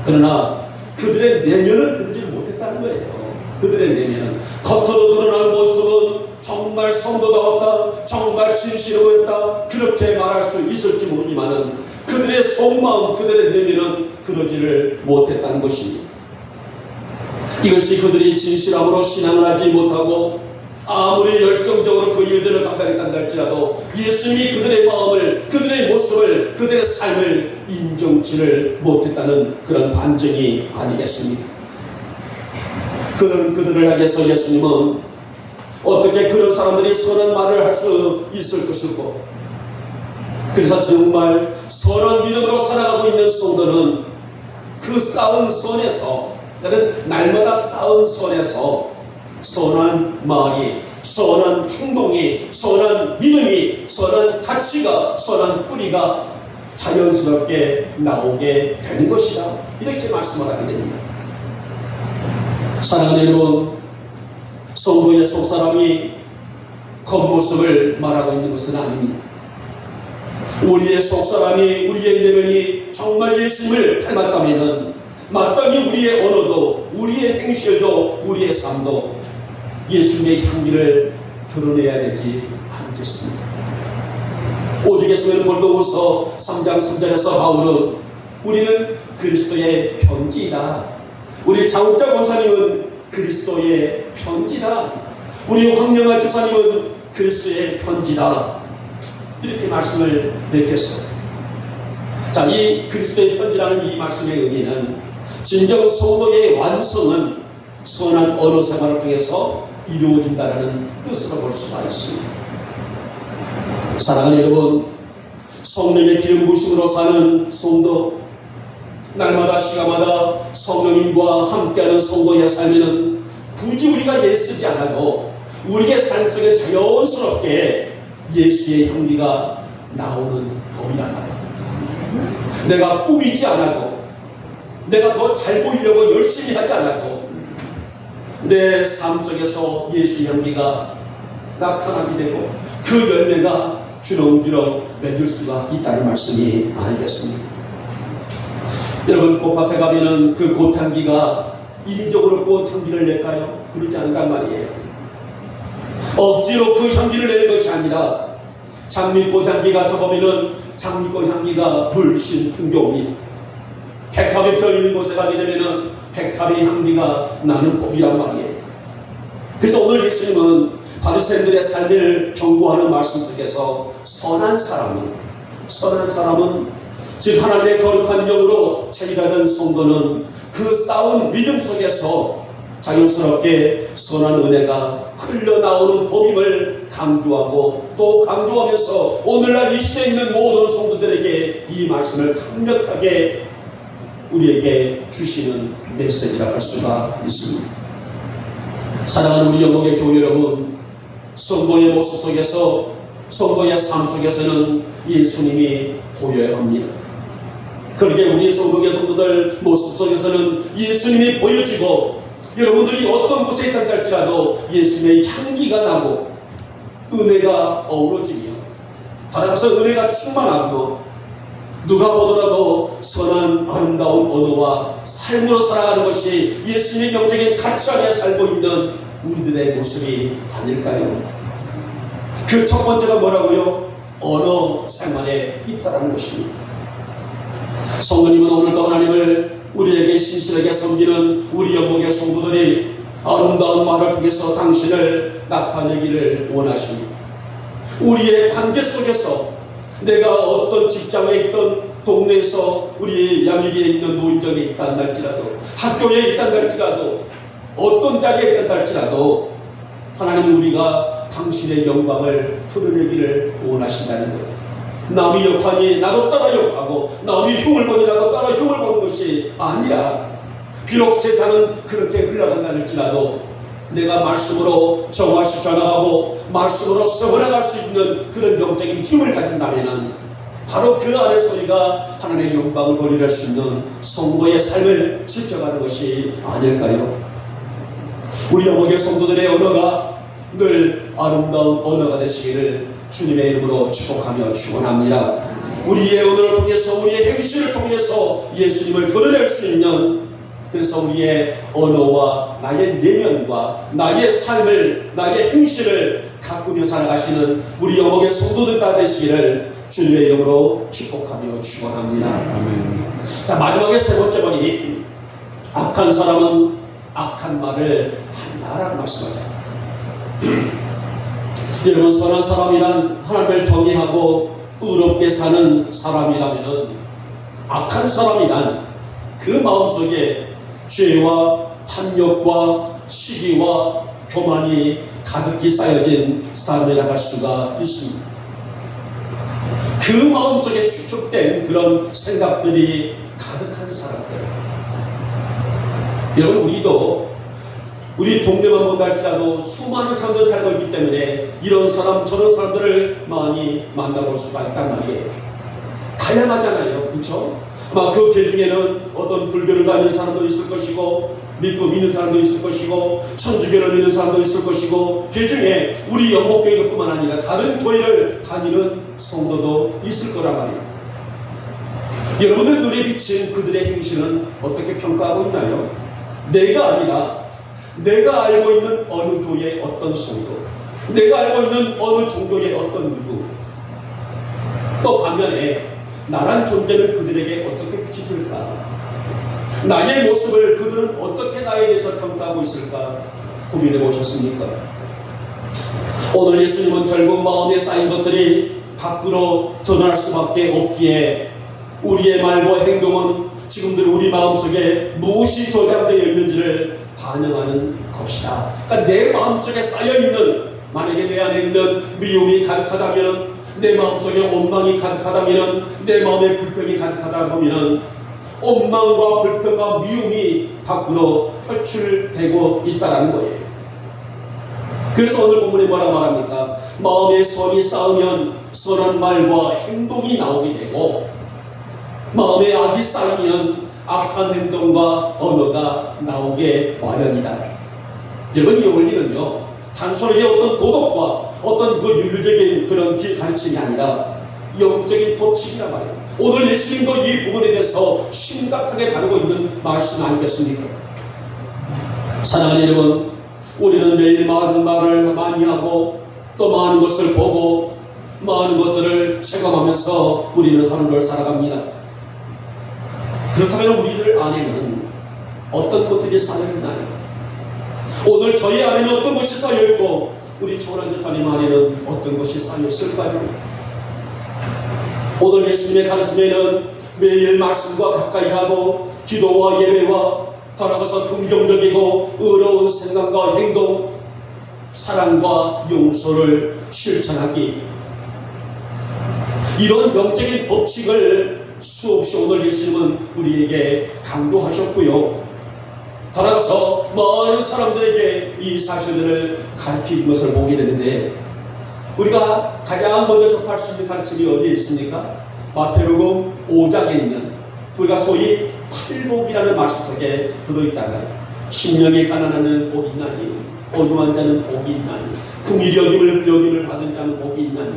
그러나 그들의 내면은 그러지 못했다는 거예요. 그들의 내면은 겉으로 드러나는 모습은 정말 성도다웠다, 정말 진실하였다, 그렇게 말할 수 있을지 모르지만은 그들의 속마음, 그들의 내면은 그러지를 못했다는 것입니다. 이것이 그들이 진실함으로 신앙을 하지 못하고 아무리 열정적으로 그 일들을 감당했단다 할지라도 예수님이 그들의 마음을, 그들의 모습을, 그들의 삶을 인정치를 못했다는 그런 반증이 아니겠습니까? 그들을 향해서 예수님은 어떻게 그런 사람들이 선한 말을 할 수 있을 것이고, 그래서 정말 선한 믿음으로 살아가고 있는 성도는 그 쌓은 선에서, 그는 날마다 쌓은 선에서 선한 말이, 선한 행동이, 선한 믿음이, 선한 가치가, 선한 뿌리가 자연스럽게 나오게 되는 것이다. 이렇게 말씀을 하게 됩니다. 사랑하는 여러분, 성도의 속사람이 겉모습을 말하고 있는 것은 아닙니다. 우리의 속사람이, 우리의 내면이 정말 예수님을 닮았다면 마땅히 우리의 언어도, 우리의 행실도, 우리의 삶도 예수님의 향기를 드러내야 되지 않겠습니까? 오죽에 쓰면 골도후서 3장 3절에서 바울은 우리는 그리스도의 편지이다. 우리 장욱자 권사님은 그리스도의 편지다. 우리 황영아 집사님은 그리스도의 편지다. 이렇게 말씀을 맺겠어요. 자, 이 그리스도의 편지라는 이 말씀의 의미는 진정 성도의 완성은 선한 언어 생활을 통해서 이루어진다는 뜻으로 볼 수가 있습니다. 사랑하는 여러분, 성령의 기름 부심으로 사는 성도, 날마다 시간마다 성령님과 함께하는 성도의 삶에는 굳이 우리가 애쓰지 않아도 우리의 삶 속에 자연스럽게 예수의 향기가 나오는 법이란 말이에요. 내가 꾸미지 않아도, 내가 더 잘 보이려고 열심히 하지 않아도 내 삶 속에서 예수의 향기가 나타나게 되고 그 열매가 주렁주렁 맺을 수가 있다는 말씀이 아니겠습니까? 여러분, 꽃밭에 가면은 그 꽃향기가 인위적으로 꽃향기를 낼까요? 그러지 않단 말이에요. 억지로 그 향기를 내는 것이 아니라 장미꽃 향기 가서 보면은 장미꽃 향기가 물씬 풍겨옵니다. 백합이 펴있는 곳에 가게 되면은 백합의 향기가 나는 법이란 말이에요. 그래서 오늘 예수님은 바리새인들의 삶을 경고하는 말씀 속에서 선한 사람은 즉 하나님의 거룩한 영으로 체질하던 성도는 그 쌓은 믿음 속에서 자연스럽게 선한 은혜가 흘러나오는 법임을 강조하고 또 강조하면서 오늘날 이 시대에 있는 모든 성도들에게 이 말씀을 강력하게 우리에게 주시는 메시지라 할 수가 있습니다. 사랑하는 우리 영목의 교회 여러분, 성도의 모습 속에서, 성도의 삶 속에서는 예수님이 보여야 합니다. 그러게 우리 성도의 성도들 모습 속에서는 예수님이 보여지고, 여러분들이 어떤 곳에 있다 할지라도 예수님의 향기가 나고 은혜가 어우러지며 따라서 은혜가 충만하고 누가 보더라도 선한 아름다운 언어와 삶으로 살아가는 것이 예수님의 영적인 가치 안에 살고 있는 우리들의 모습이 아닐까요? 그 첫 번째가 뭐라고요? 언어 생활에 있다라는 것입니다. 성도님은 오늘도 하나님을 우리에게 신실하게 섬기는 우리 영목의 성도들이 아름다운 말을 통해서 당신을 나타내기를 원하십니다. 우리의 관계 속에서 내가 어떤 직장에 있던 동네에서 우리 양육에 있는 노인정에 있다 할지라도 학교에 있다 할지라도 어떤 자리에 있다 할지라도 하나님은 우리가 당신의 영광을 드러내기를 원하신다는 거예요. 남이 욕하니 나도 따라 욕하고 남이 흉을 보니 나도 따라 흉을 보는 것이 아니라 비록 세상은 그렇게 흘러간다 할지라도 내가 말씀으로 정화시켜 나가고 말씀으로 세워나갈 수 있는 그런 영적인 힘을 가진다면 바로 그 안에서 우리가 하나님의 영광을 돌려낼 수 있는 성도의 삶을 지켜가는 것이 아닐까요? 우리 영목의 성도들의 언어가 늘 아름다운 언어가 되시기를 주님의 이름으로 축복하며 축원합니다. 우리의 언어를 통해서 우리의 행실을 통해서 예수님을 드러낼 수 있는, 그래서 우리의 언어와 나의 내면과 나의 삶을, 나의 행실을 가꾸며 살아가시는 우리 영목의 성도들 다 되시기를 주님의 이름으로 축복하며 축원합니다. 아멘. 자, 마지막에 세 번째 번이 악한 사람은 악한 말을 한다라는 말씀입니다. 여러분, 선한 사람이란 하나님을 경외하고 의롭게 사는 사람이라면 악한 사람이란 그 마음속에 죄와 탐욕과 시기와 교만이 가득히 쌓여진 사람이라 할 수가 있습니다. 그 마음속에 축적된 그런 생각들이 가득한 사람들. 여러분, 우리도 우리 동네만 본다 할지라도 수많은 사람들 살고 있기 때문에 이런 사람 저런 사람들을 많이 만나볼 수가 있단 말이에요. 다양하잖아요, 그렇죠? 아마 그 중에는 어떤 불교를 다니는 사람도 있을 것이고 믿고 믿는 사람도 있을 것이고 천주교를 믿는 사람도 있을 것이고 그 중에 우리 영목교회뿐만 아니라 다른 교회를 다니는 성도도 있을 거란 말이에요. 여러분들 눈에 비친 그들의 행실은 어떻게 평가하고 있나요? 내가 아니라 내가 알고 있는 어느 교회의 어떤 성도, 내가 알고 있는 어느 종교의 어떤 누구, 또 반면에 나란 존재는 그들에게 어떻게 비춰질까? 나의 모습을 그들은 어떻게 나에 대해서 평가하고 있을까? 고민해 보셨습니까? 오늘 예수님은 결국 마음에 쌓인 것들이 밖으로 드러날 수밖에 없기에 우리의 말과 행동은 지금들 우리 마음속에 무엇이 저장되어 있는지를 반영하는 것이다. 그러니까 내 마음속에 쌓여있는, 만약에 내 안에 있는 미움이 가득하다면, 내 마음속에 원망이 가득하다면, 내 마음에 불평이 가득하다 보면 원망과 불평과 미움이 밖으로 표출되고 있다는 거예요. 그래서 오늘 본문에 뭐라고 말합니까? 마음에 선이 쌓으면 선한 말과 행동이 나오게 되고 마음에 악이 쌓이면 악한 행동과 언어가 나오게 마련이다. 여러분, 이 원리는요, 단순하게 어떤 도덕과 어떤 그 윤리적인 그런 가르침이 아니라 영적인 법칙이란 말이에요. 오늘 예수님도 이 부분에 대해서 심각하게 다루고 있는 말씀 아니겠습니까? 사랑하는 여러분, 우리는 매일 많은 말을 많이 하고 또 많은 것을 보고 많은 것들을 체감하면서 우리는 하루를 살아갑니다. 그렇다면 우리들 안에는 어떤 것들이 쌓여있나요? 오늘 저희 안에는 어떤 것이 쌓여있고 우리 조란주 사님 안에는 어떤 것이 쌓여있을까요? 오늘 예수님의 가르침에는 매일 말씀과 가까이 하고 기도와 예배와 따라가서 긍정적이고 의로운 생각과 행동, 사랑과 용서를 실천하기, 이런 영적인 법칙을 수없이 오늘 예수님은 우리에게 강조하셨고요. 따라가서 많은 사람들에게 이 사실들을 가르치는 것을 보게 되는데, 우리가 가장 먼저 접할 수 있는 가르침이 어디에 있습니까? 마태복음 5장에 있는 우리가 소위 팔복이라는 말씀 속에 들어있다가 심령이 가난한 복이 있나니 어두한 자는 복이 있나니 긍휼히 여김을 받은 자는 복이 있나니,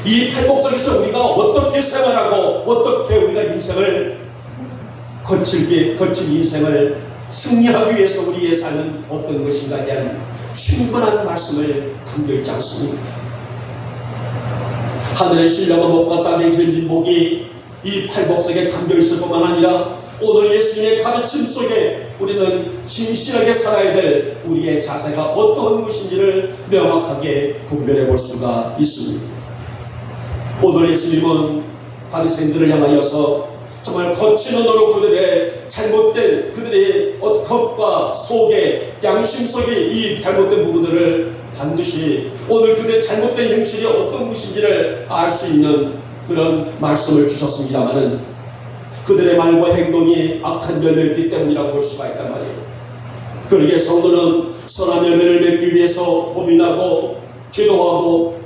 이 팔복 속에서 우리가 어떻게 생활하고 어떻게 우리가 인생을 거친 인생을 승리하기 위해서 우리의 삶은 어떤 것인가에 대한 충분한 말씀을 담겨있지 않습니까? 하늘의 신령한 복과 땅의 길진 복이 이 팔복 속에 담겨있을 뿐만 아니라 오늘 예수님의 가르침 속에 우리는 진실하게 살아야 될 우리의 자세가 어떤 것인지를 명확하게 분별해 볼 수가 있습니다. 오늘 예수님은 바리새인들을 향하여서 정말 거친 언어로 그들의 잘못된 그들의 겉과 속에 양심 속에 이 잘못된 부분들을 반드시 오늘 그들의 잘못된 행실이 어떤 것인지를 알 수 있는 그런 말씀을 주셨습니다마는 그들의 말과 행동이 악한 열매였기 때문이라고 볼 수가 있단 말이에요. 그러기에 성도는 선한 열매를 맺기 위해서 고민하고 기도하고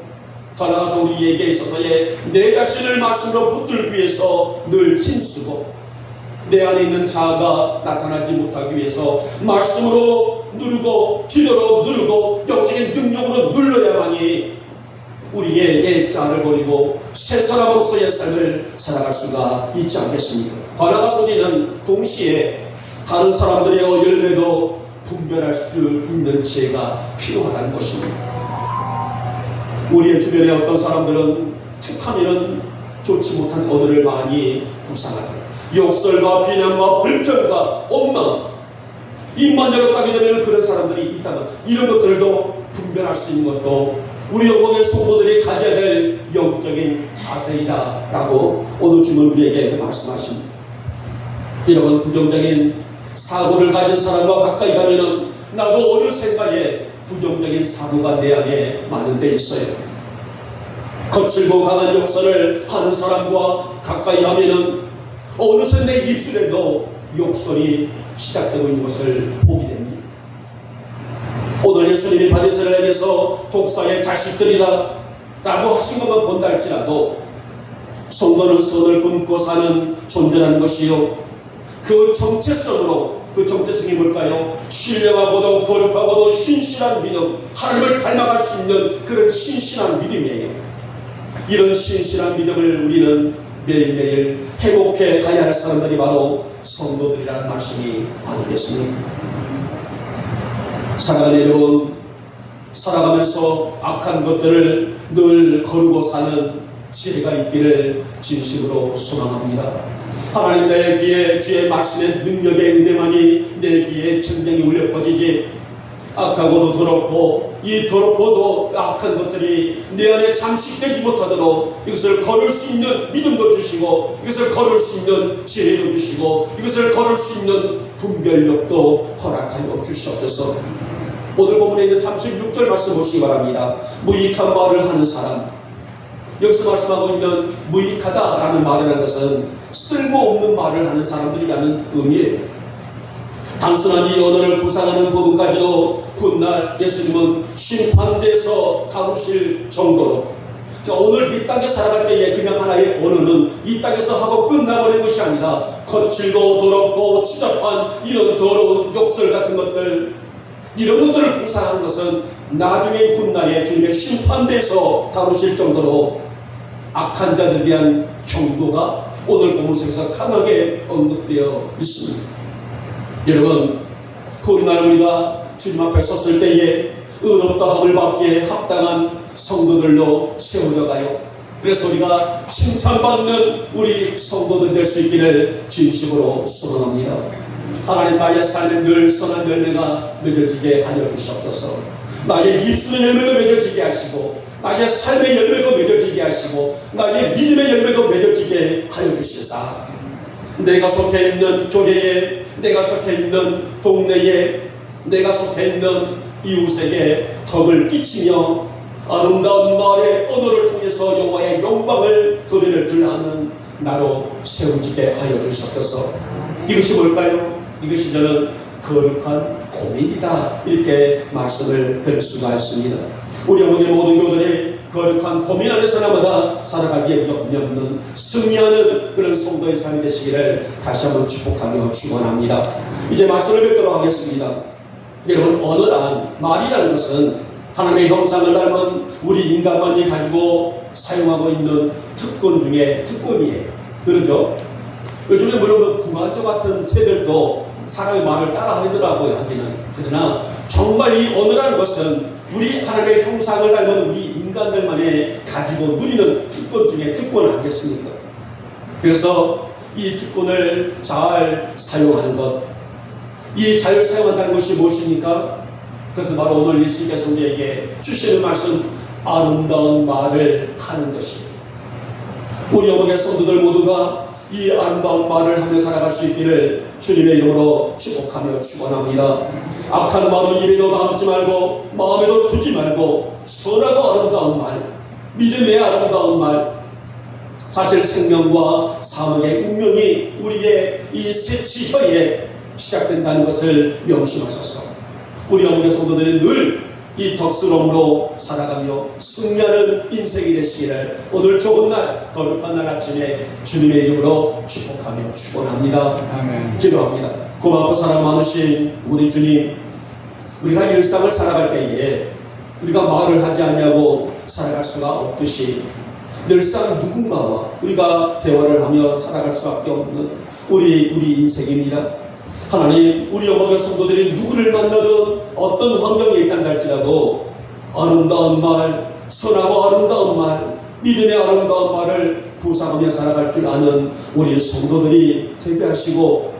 따라가서 우리에게 있어서의 내 자신을 말씀으로 붙들기 위해서 늘 힘쓰고 내 안에 있는 자아가 나타나지 못하기 위해서 말씀으로 누르고 기도로 누르고 영적인 능력으로 눌러야만이 우리의 옛 자아를 버리고 새 사람으로서의 삶을 살아갈 수가 있지 않겠습니까? 따라가서 우리는 동시에 다른 사람들의 열매도 분별할 수 있는 지혜가 필요하다는 것입니다. 우리의 주변에 어떤 사람들은 툭하면 좋지 못한 언어를 많이 구사하고 욕설과 비난과 불평과 원망, 입만대로 따게 되면 그런 사람들이 있다면 이런 것들도 분별할 수 있는 것도 우리 영혼의 성도들이 가져야 될 영적인 자세이다라고 오늘 주님은 우리에게 말씀하십니다. 이런 부정적인 사고를 가진 사람과 가까이 가면은 나도 어느 생각에 부정적인 사고가 내 안에 많은 데 있어요. 거칠고 강한 욕설을 하는 사람과 가까이 하면은 어느새 내 입술에도 욕설이 시작되고 있는 것을 보게 됩니다. 오늘 예수님이 바리새인에게서 독사의 자식들이다 라고 하신 것만 본다 할지라도 성도는 선을 품고 사는 존재라는 것이요, 그 정체성으로, 그 정체성이 뭘까요? 신령하고도 거룩하고도 신실한 믿음, 하나님을 닮아갈 수 있는 그런 신실한 믿음이에요. 이런 신실한 믿음을 우리는 매일매일 회복해 가야 할 사람들이 바로 성도들이라는 말씀이 아니겠습니까? 사랑하는 여러분, 살아가면서 악한 것들을 늘 거르고 사는 지혜가 있기를 진심으로 소망합니다. 하나님, 내 귀에 주의 말씀의 능력의 은혜만이 내 귀에 천정이 울려 퍼지지, 악하고도 더럽고 이 더럽고도 악한 것들이 내 안에 잠식되지 못하도록 이것을 거를 수 있는 믿음도 주시고 이것을 거를 수 있는 지혜도 주시고 이것을 거를 수 있는 분별력도 허락하여 주시옵소서. 오늘 본문에 있는 36절 말씀 보시기 바랍니다. 무익한 말을 하는 사람, 여기서 말씀하고 있는 무익하다라는 말이라는 것은 쓸모없는 말을 하는 사람들이라는 의미예요. 단순한 이 언어를 구사하는 부분까지도 훗날 예수님은 심판대에서 다루실 정도로, 오늘 이 땅에 살아갈 때에 그냥 하나의 언어는 이 땅에서 하고 끝나버리는 것이 아니라 거칠고 더럽고 추잡한 이런 더러운 욕설 같은 것들, 이런 것들을 구사하는 것은 나중에 훗날에 주님의 심판대에서 다루실 정도로 악한 자들에 대한 경고가 오늘 본문에서 강하게 언급되어 있습니다. 여러분, 훗날 우리가 주님 앞에 섰을 때에 의롭다함을 받기에 합당한 성도들로 세워져 가요. 그래서 우리가 칭찬받는 우리 성도들 될 수 있기를 진심으로 소원합니다. 하나님, 나의 삶에 늘 선한 열매가 맺어지게 하여 주시옵소서. 나의 입술의 열매도 맺어지게 하시고, 나의 삶의 열매도 맺어지게 하시고, 나의 믿음의 열매도 맺어지게 하여 주시사, 내가 속해 있는 교회에, 내가 속해 있는 동네에, 내가 속해 있는 이웃에게 덕을 끼치며 아름다운 말의 언어를 통해서 여호와의 영광을 드러낼 줄 아는 나로 세워지게 하여 주셨소서. 이것이 뭘까요? 이것이 저는 거룩한 고민이다, 이렇게 말씀을 드릴 수가 있습니다. 우리 어머니 모든 교들이 거룩한 고민 안에서 나마다 살아가기에 부족함이 없는 승리하는 그런 성도의 삶이 되시기를 다시 한번 축복하며 축원합니다. 이제 말씀을 뵙도록 하겠습니다. 여러분, 언어란, 말이라는 것은 하나님의 형상을 닮은 우리 인간만이 가지고 사용하고 있는 특권 중에 특권이에요. 그러죠? 요즘에 물론 구간조 같은 새들도 사람의 말을 따라 하더라고요, 하기는. 그러나 정말 이 언어라는 것은 우리 하나님의 형상을 닮은 우리 인간들만이 가지고 누리는 특권 중에 특권 아니겠습니까? 그래서 이 특권을 잘 사용하는 것, 이 잘 사용한다는 것이 무엇입니까? 그것은 바로 오늘 예수께서 우리에게 주시는 말씀, 아름다운 말을 하는 것입니다. 우리 어머니 성도들 모두가 이 아름다운 말을 하며 살아갈 수 있기를 주님의 이름으로 축복하며 축원합니다. 악한 말은 입에도 담지 말고 마음에도 두지 말고 선하고 아름다운 말, 믿음의 아름다운 말, 사실 생명과 사망의 운명이 우리의 이 새 지혀에 시작된다는 것을 명심하소서. 우리 어머니 성도들은 늘 이 덕스러움으로 살아가며 승리하는 인생이 되시기를 오늘 좋은 날, 거룩한 날 아침에 주님의 이름으로 축복하며 축원합니다. 아멘. 기도합니다. 고맙고 사랑 많으신 우리 주님, 우리가 일상을 살아갈 때에 우리가 말을 하지 않냐고 살아갈 수가 없듯이 늘상 누군가와 우리가 대화를 하며 살아갈 수밖에 없는 우리 인생입니다. 하나님, 우리 어머니 성도들이 누구를 만나든 어떤 환경에 있단다 할지라도 아름다운 말, 선하고 아름다운 말, 믿음의 아름다운 말을 구사하며 살아갈 줄 아는 우리 성도들이 되게 하시고,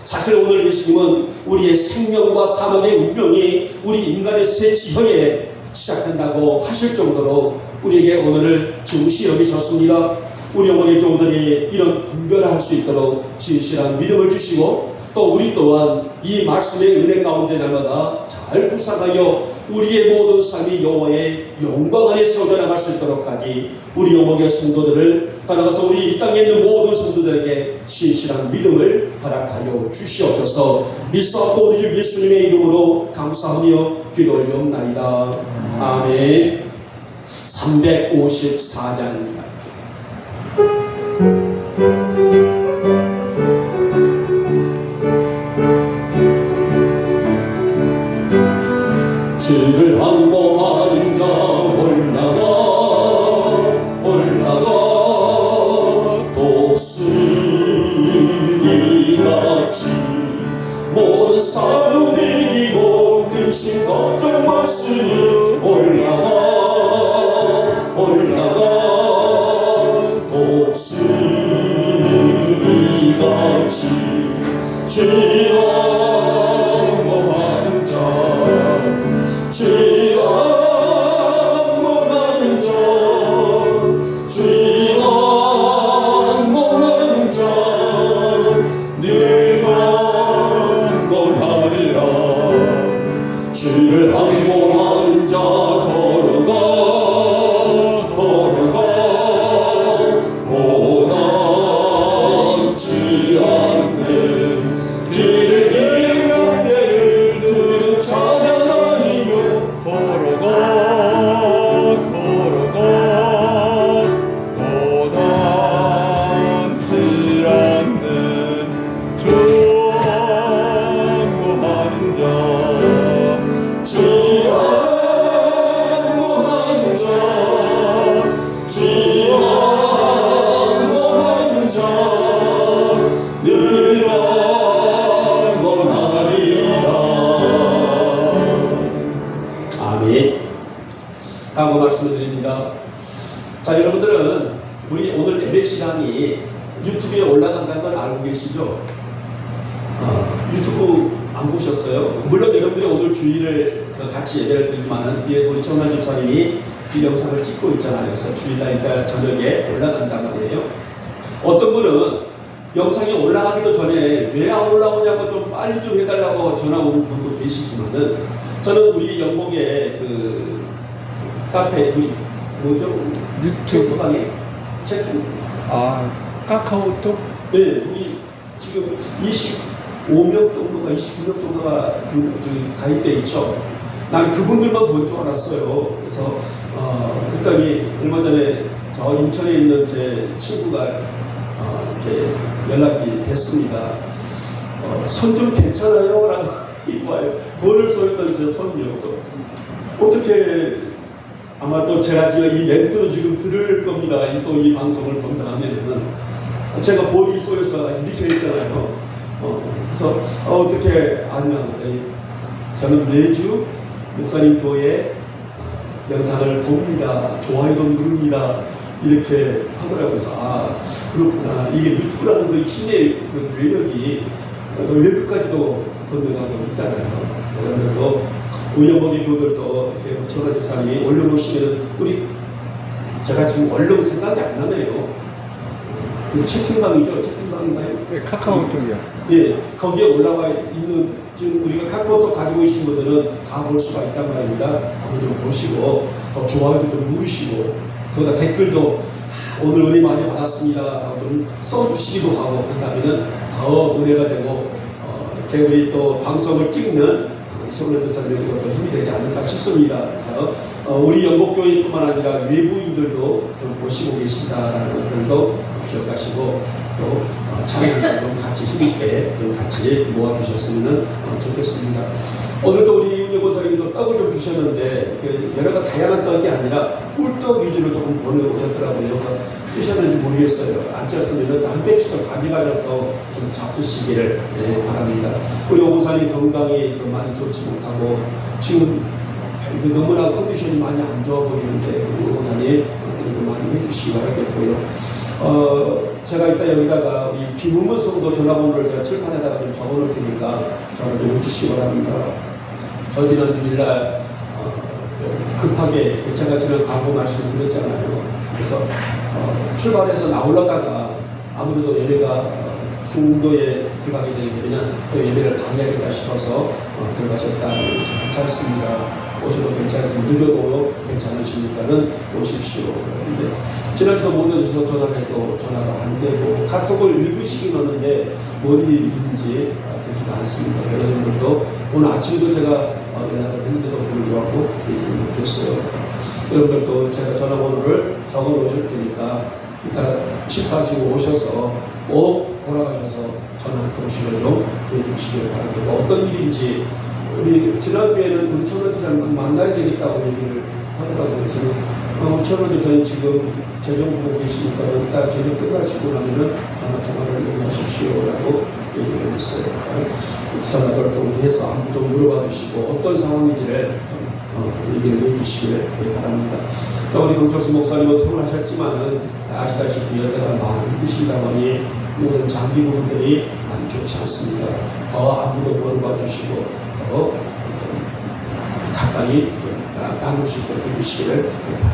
사실 오늘 예수님은 우리의 생명과 사망의 운명이 우리 인간의 새 지형에 시작된다고 하실 정도로 우리에게 오늘을 중시 여기셨습니다. 우리 어머니 교우들이 이런 분별을 할 수 있도록 진실한 믿음을 주시고, 또 우리 또한 이 말씀의 은혜 가운데 날마다 잘 구사하여 우리의 모든 삶이 여호와의 영광 안에 세워져 나갈 수 있도록 하기, 우리 어머니의 성도들을 따라가서 우리 이 땅에 있는 모든 성도들에게 신실한 믿음을 허락하여 주시옵소서. 믿사옵고 우리 주 예수님의 이름으로 감사하며 기도 올리옵나이다. 아멘. 354장입니다. 주를 항복하는 자 올라가 독수리같이 모든 싸움 이기고 근심 걱정 마시니 올라가 독수리같이 주의 항복하는 자 주의 항복하는 자 주의 항복하는 자 늘 강건하리라. 주를 항복하는 자 걸어가 고난치 않네. 아멘. 다음 말씀을 드립니다. 자, 여러분들은 우리 오늘 예배 시간이 유튜브에 올라간다는 걸 알고 계시죠? 유튜브 안 보셨어요? 물론 여러분들이 오늘 주일을 같이 예배를 드리지만 뒤에서 우리 정말 집사님이 이 영상을 찍고 있잖아요. 그래서 주일날이니까 저녁에 올라간단 말이에요. 어떤 분은 영상이 올라가기도 전에 왜 안 올라오냐고 좀 빨리 좀 해달라고 전화 오는 분도 계시지만은 저는 우리 영목의 그 카페 뭐죠? 유튜브 방에 채팅. 카카오톡. 네, 우리 지금 25명 정도가 29명 정도가 가입돼 있죠. 나는 그분들만 본 줄 알았어요. 그래서 그랬더니 얼마 전에 저 인천에 있는 제 친구가 이렇게 연락이 됐습니다. 손 좀 괜찮아요? 라고 이봐요. 뭐를 쏘였던 제 손이요. 어떻게 아마 또 제가 지금 이 멘트도 지금 들을 겁니다. 또 이 방송을 본다면은 제가 볼이 쏘여서 이렇게 했잖아요. 그래서 어떻게 아냐 그랬더니 저는 매주 목사님 교회 영상을 봅니다. 좋아요도 누릅니다. 이렇게 하더라고요. 그래서 그렇구나. 이게 유튜브라는 그 힘의 그 매력이 외국까지도 건너가고 있잖아요. 그러면서 우리 영목의 교들도 이렇게 전화 집사님이 올려놓으시면 우리 제가 지금 얼른 생각이 안 나네요. 채팅방이죠? 채팅방인가요? 네, 카카오톡이요. 예, 거기에 올라와 있는 지금 우리가 카카오톡 가지고 계신 분들은 다 볼 수가 있단 말입니다. 한번 좀 보시고 또 좋아요도 좀 누르시고 거기다 댓글도 오늘 은혜 많이 받았습니다 하고 좀 써주시기도 하고 그렇다면은 더 은혜가 되고 이렇게 우리 또 방송을 찍는 시골의 전사님에게도 더 힘이 되지 않을까 싶습니다. 그래서 우리 영목교회뿐만 아니라 외부인들도 좀 보시고 계신다라는 것들도 기억하시고 또 찬양과 좀 같이 힘있게 좀 같이 모아주셨으면 좋겠습니다. 오늘도 우리 이은혜 목사님도 떡을 좀 주셨는데 여러 다양한 떡이 아니라 꿀떡 위주로 조금 보내오셨더라고요. 그래서 드셨는지 모르겠어요. 안 쪘으면 한 팩씩 좀 가져가셔서 좀 잡수시기를 바랍니다. 우리 오 목사님 건강이 좀 많이 좋지 못하고 지금 너무나 컨디션이 많이 안 좋아 보이는데 우리 오 목사님 어떻게 좀 많이 해주시기 바라겠고요. 제가 이따 여기다가 우리 김은문 성도 전화번호를 제가 칠판에다가 좀 적어놓을 테니까 전화 좀 해주시기 바랍니다. 저 지난 주일날 급하게 제가 지난 광고 말씀을 드렸잖아요. 그래서 출발해서 나오려다가 아무래도 예배가 중도에 들어가게 되면 또 예배를 방해하겠다 싶어서 들어가셨다는 것이 괜찮습니다. 오셔도 괜찮습니다. 늦어도 괜찮으시니까는 오십시오. 근데 지난주도 못 오셔서 전화해도 전화가 안 되고 카톡을 읽으시긴 하는데 뭔 일인지 되지가 않습니다. 여러분들도 오늘 아침에도 제가 연락을 했는데도 불구하고 얘기를 못했어요. 여러분들도 제가 전화번호를 적어 놓으실 테니까 이따 식사하시고 오셔서 꼭 돌아가셔서 전화 통신을 좀 해주시길 바랍니다. 어떤 일인지 우리 지난주에는 우리 천원지사님 만나야 되겠다고 얘기를 하더라고요. 그래서 우리 천원지사님 지금 재정 보고 계시니까 이따 재정 끝나시고 나면은 전화통화를 요구하십시오라고 얘기를 했어요. 전화를 좀 해서 안부 좀 물어봐 주시고 어떤 상황인지를 좀 얘기를 해주시길 바랍니다. 자, 우리 강철수 목사님은 퇴원하셨지만은 아시다시피 연세가 많이 드시다 보니 모든 장기 부분들이 많이 좋지 않습니다. 더 안부도 물어봐 주시고 더 가까이 좀 나눌 수 있도록 해주시기를 바랍니다.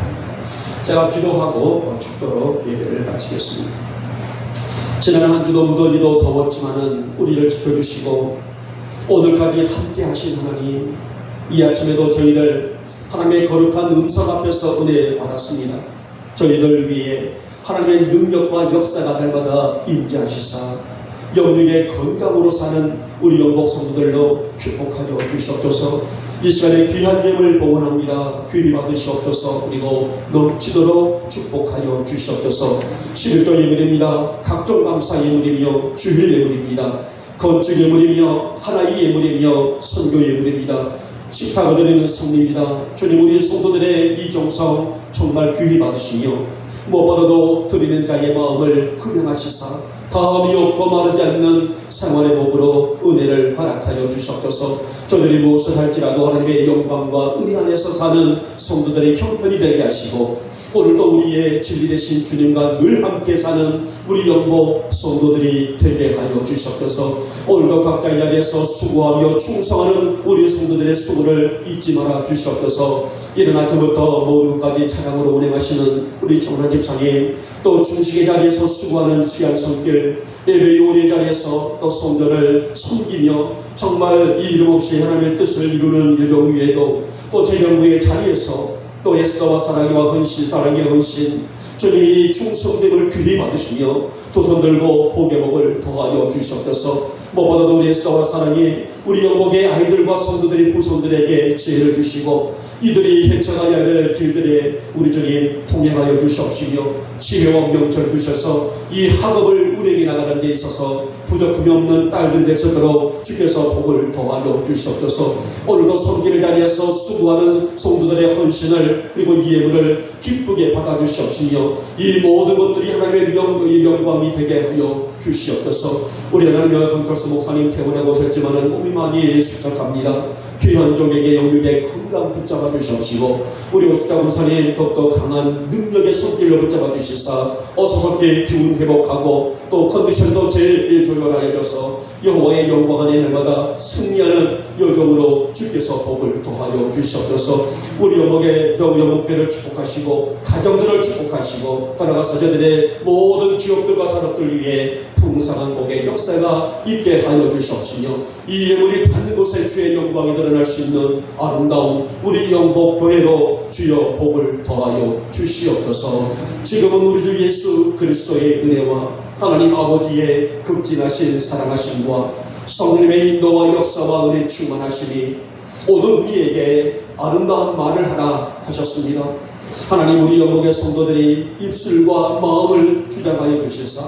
제가 기도하고 축도로 예배를 마치겠습니다. 지난 한 주도 무더기도 더웠지만은 우리를 지켜주시고 오늘까지 함께 하신 하나님, 이 아침에도 저희를 하나님의 거룩한 음성 앞에서 은혜 받았습니다. 저희들 위해 하나님의 능력과 역사가 날마다 임재하시사 영육의 건강으로 사는 우리 영복 성도들로 축복하여 주시옵소서. 이 시간에 귀한 예물 봉헌합니다. 귀히 받으시옵소서. 그리고 넘치도록 축복하여 주시옵소서. 11조 예물입니다. 각종 감사 예물이며 주일 예물입니다. 건축 예물이며 하나의 예물이며 선교 예물입니다. 식탁을 드리는 성입니다. 주님, 우리 성도들의 이 정성 정말 귀히 받으시며 무엇보다도 드리는 자의 마음을 흠명하시사 다함이 없고 마르지 않는 생활의 복으로 은혜를 허락하여 주시옵소서. 저들이 무엇을 할지라도 하나님의 영광과 은혜 안에서 사는 성도들의 형편이 되게 하시고, 오늘도 우리의 진리 되신 주님과 늘 함께 사는 우리 영복 성도들이 되게 하여 주시옵소서. 오늘도 각자의 자리에서 수고하며 충성하는 우리 성도들의 수고를 잊지 말아 주시옵소서. 이른 아침부터 모두까지 차량으로 운행하시는 우리 정란 집사님, 또 중식의 자리에서 수고하는 시간 손길, 예배 요원의 자리에서 또 성도를 섬기며 정말 이 이름 없이 하나님의 뜻을 이루는 여정 위에도 또 재정부의 자리에서 또 에스더와 사랑이와 헌신, 사랑의 헌신, 주님이 충성됨을 귀히 받으시며 두 손 들고 복의 복을 더하여 주시옵소서. 무엇보다도 우리 에스더와 사랑이 우리 영목의 아이들과 성도들의 후손들에게 지혜를 주시고, 이들이 헤쳐가야 될 길들에 우리 주님 통행하여 주시옵시며 지혜와 명철 주셔서 이 학업을 운행해 나가는 데 있어서 부족함이 없는 딸들 되시도록 주께서 복을 더하여 주시옵소서. 오늘도 섬기는 자리에서 수고하는 성도들의 헌신을 그리고 이 예물을 기쁘게 받아주시옵시며 이 모든 것들이 하나님의 영광이 되게 하여 주시옵소서. 우리 하나님 강철수 목사님 퇴원하고 오셨지만은 몸이 많이 수척합니다. 귀한 종에게 영육의 건강 붙잡아 주시옵시고, 우리 오수자 목사님 더욱더 강한 능력의 손길로 붙잡아 주시사 어서섭게 기운 회복하고 또 컨디션도 제일 조절하여 줘서 여호와의 영광 안에 날마다 승리하는 여정으로 주께서 복을 더하여 주시옵소서. 우리 영목회를 축복하시고 가정들을 축복하시고 따라가서 저들의 모든 기업들과 산업들 위해 풍성한 복의 역사가 있게 하여 주시옵시며 이 예물이 받는 곳에 주의 영광이 드러날 수 있는 아름다운 우리 영복 교회로 주여 복을 더하여 주시옵소서. 지금은 우리 주 예수 그리스도의 은혜와 하나님 아버지의 극진하신 사랑하심과 성령의 인도와 역사와 은혜 충만하심이 오늘 우리에게 아름다운 말을 하라 하셨습니다. 하나님, 우리 영목의 성도들이 입술과 마음을 주장하여 주시사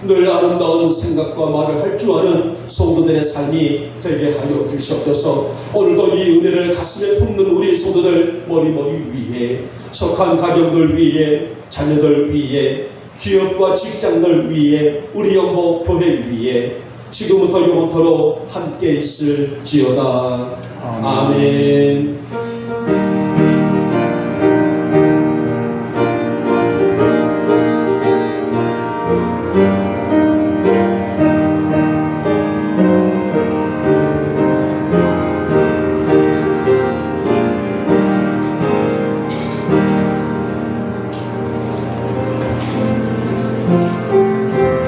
늘 아름다운 생각과 말을 할 줄 아는 성도들의 삶이 되게 하여 주시옵소서. 오늘도 이 은혜를 가슴에 품는 우리 성도들 머리 위에, 속한 가정들 위에, 자녀들 위에, 기업과 직장들 위에, 우리 영목 교회 위에 지금부터 영원토록 함께 있을지어다. 아멘.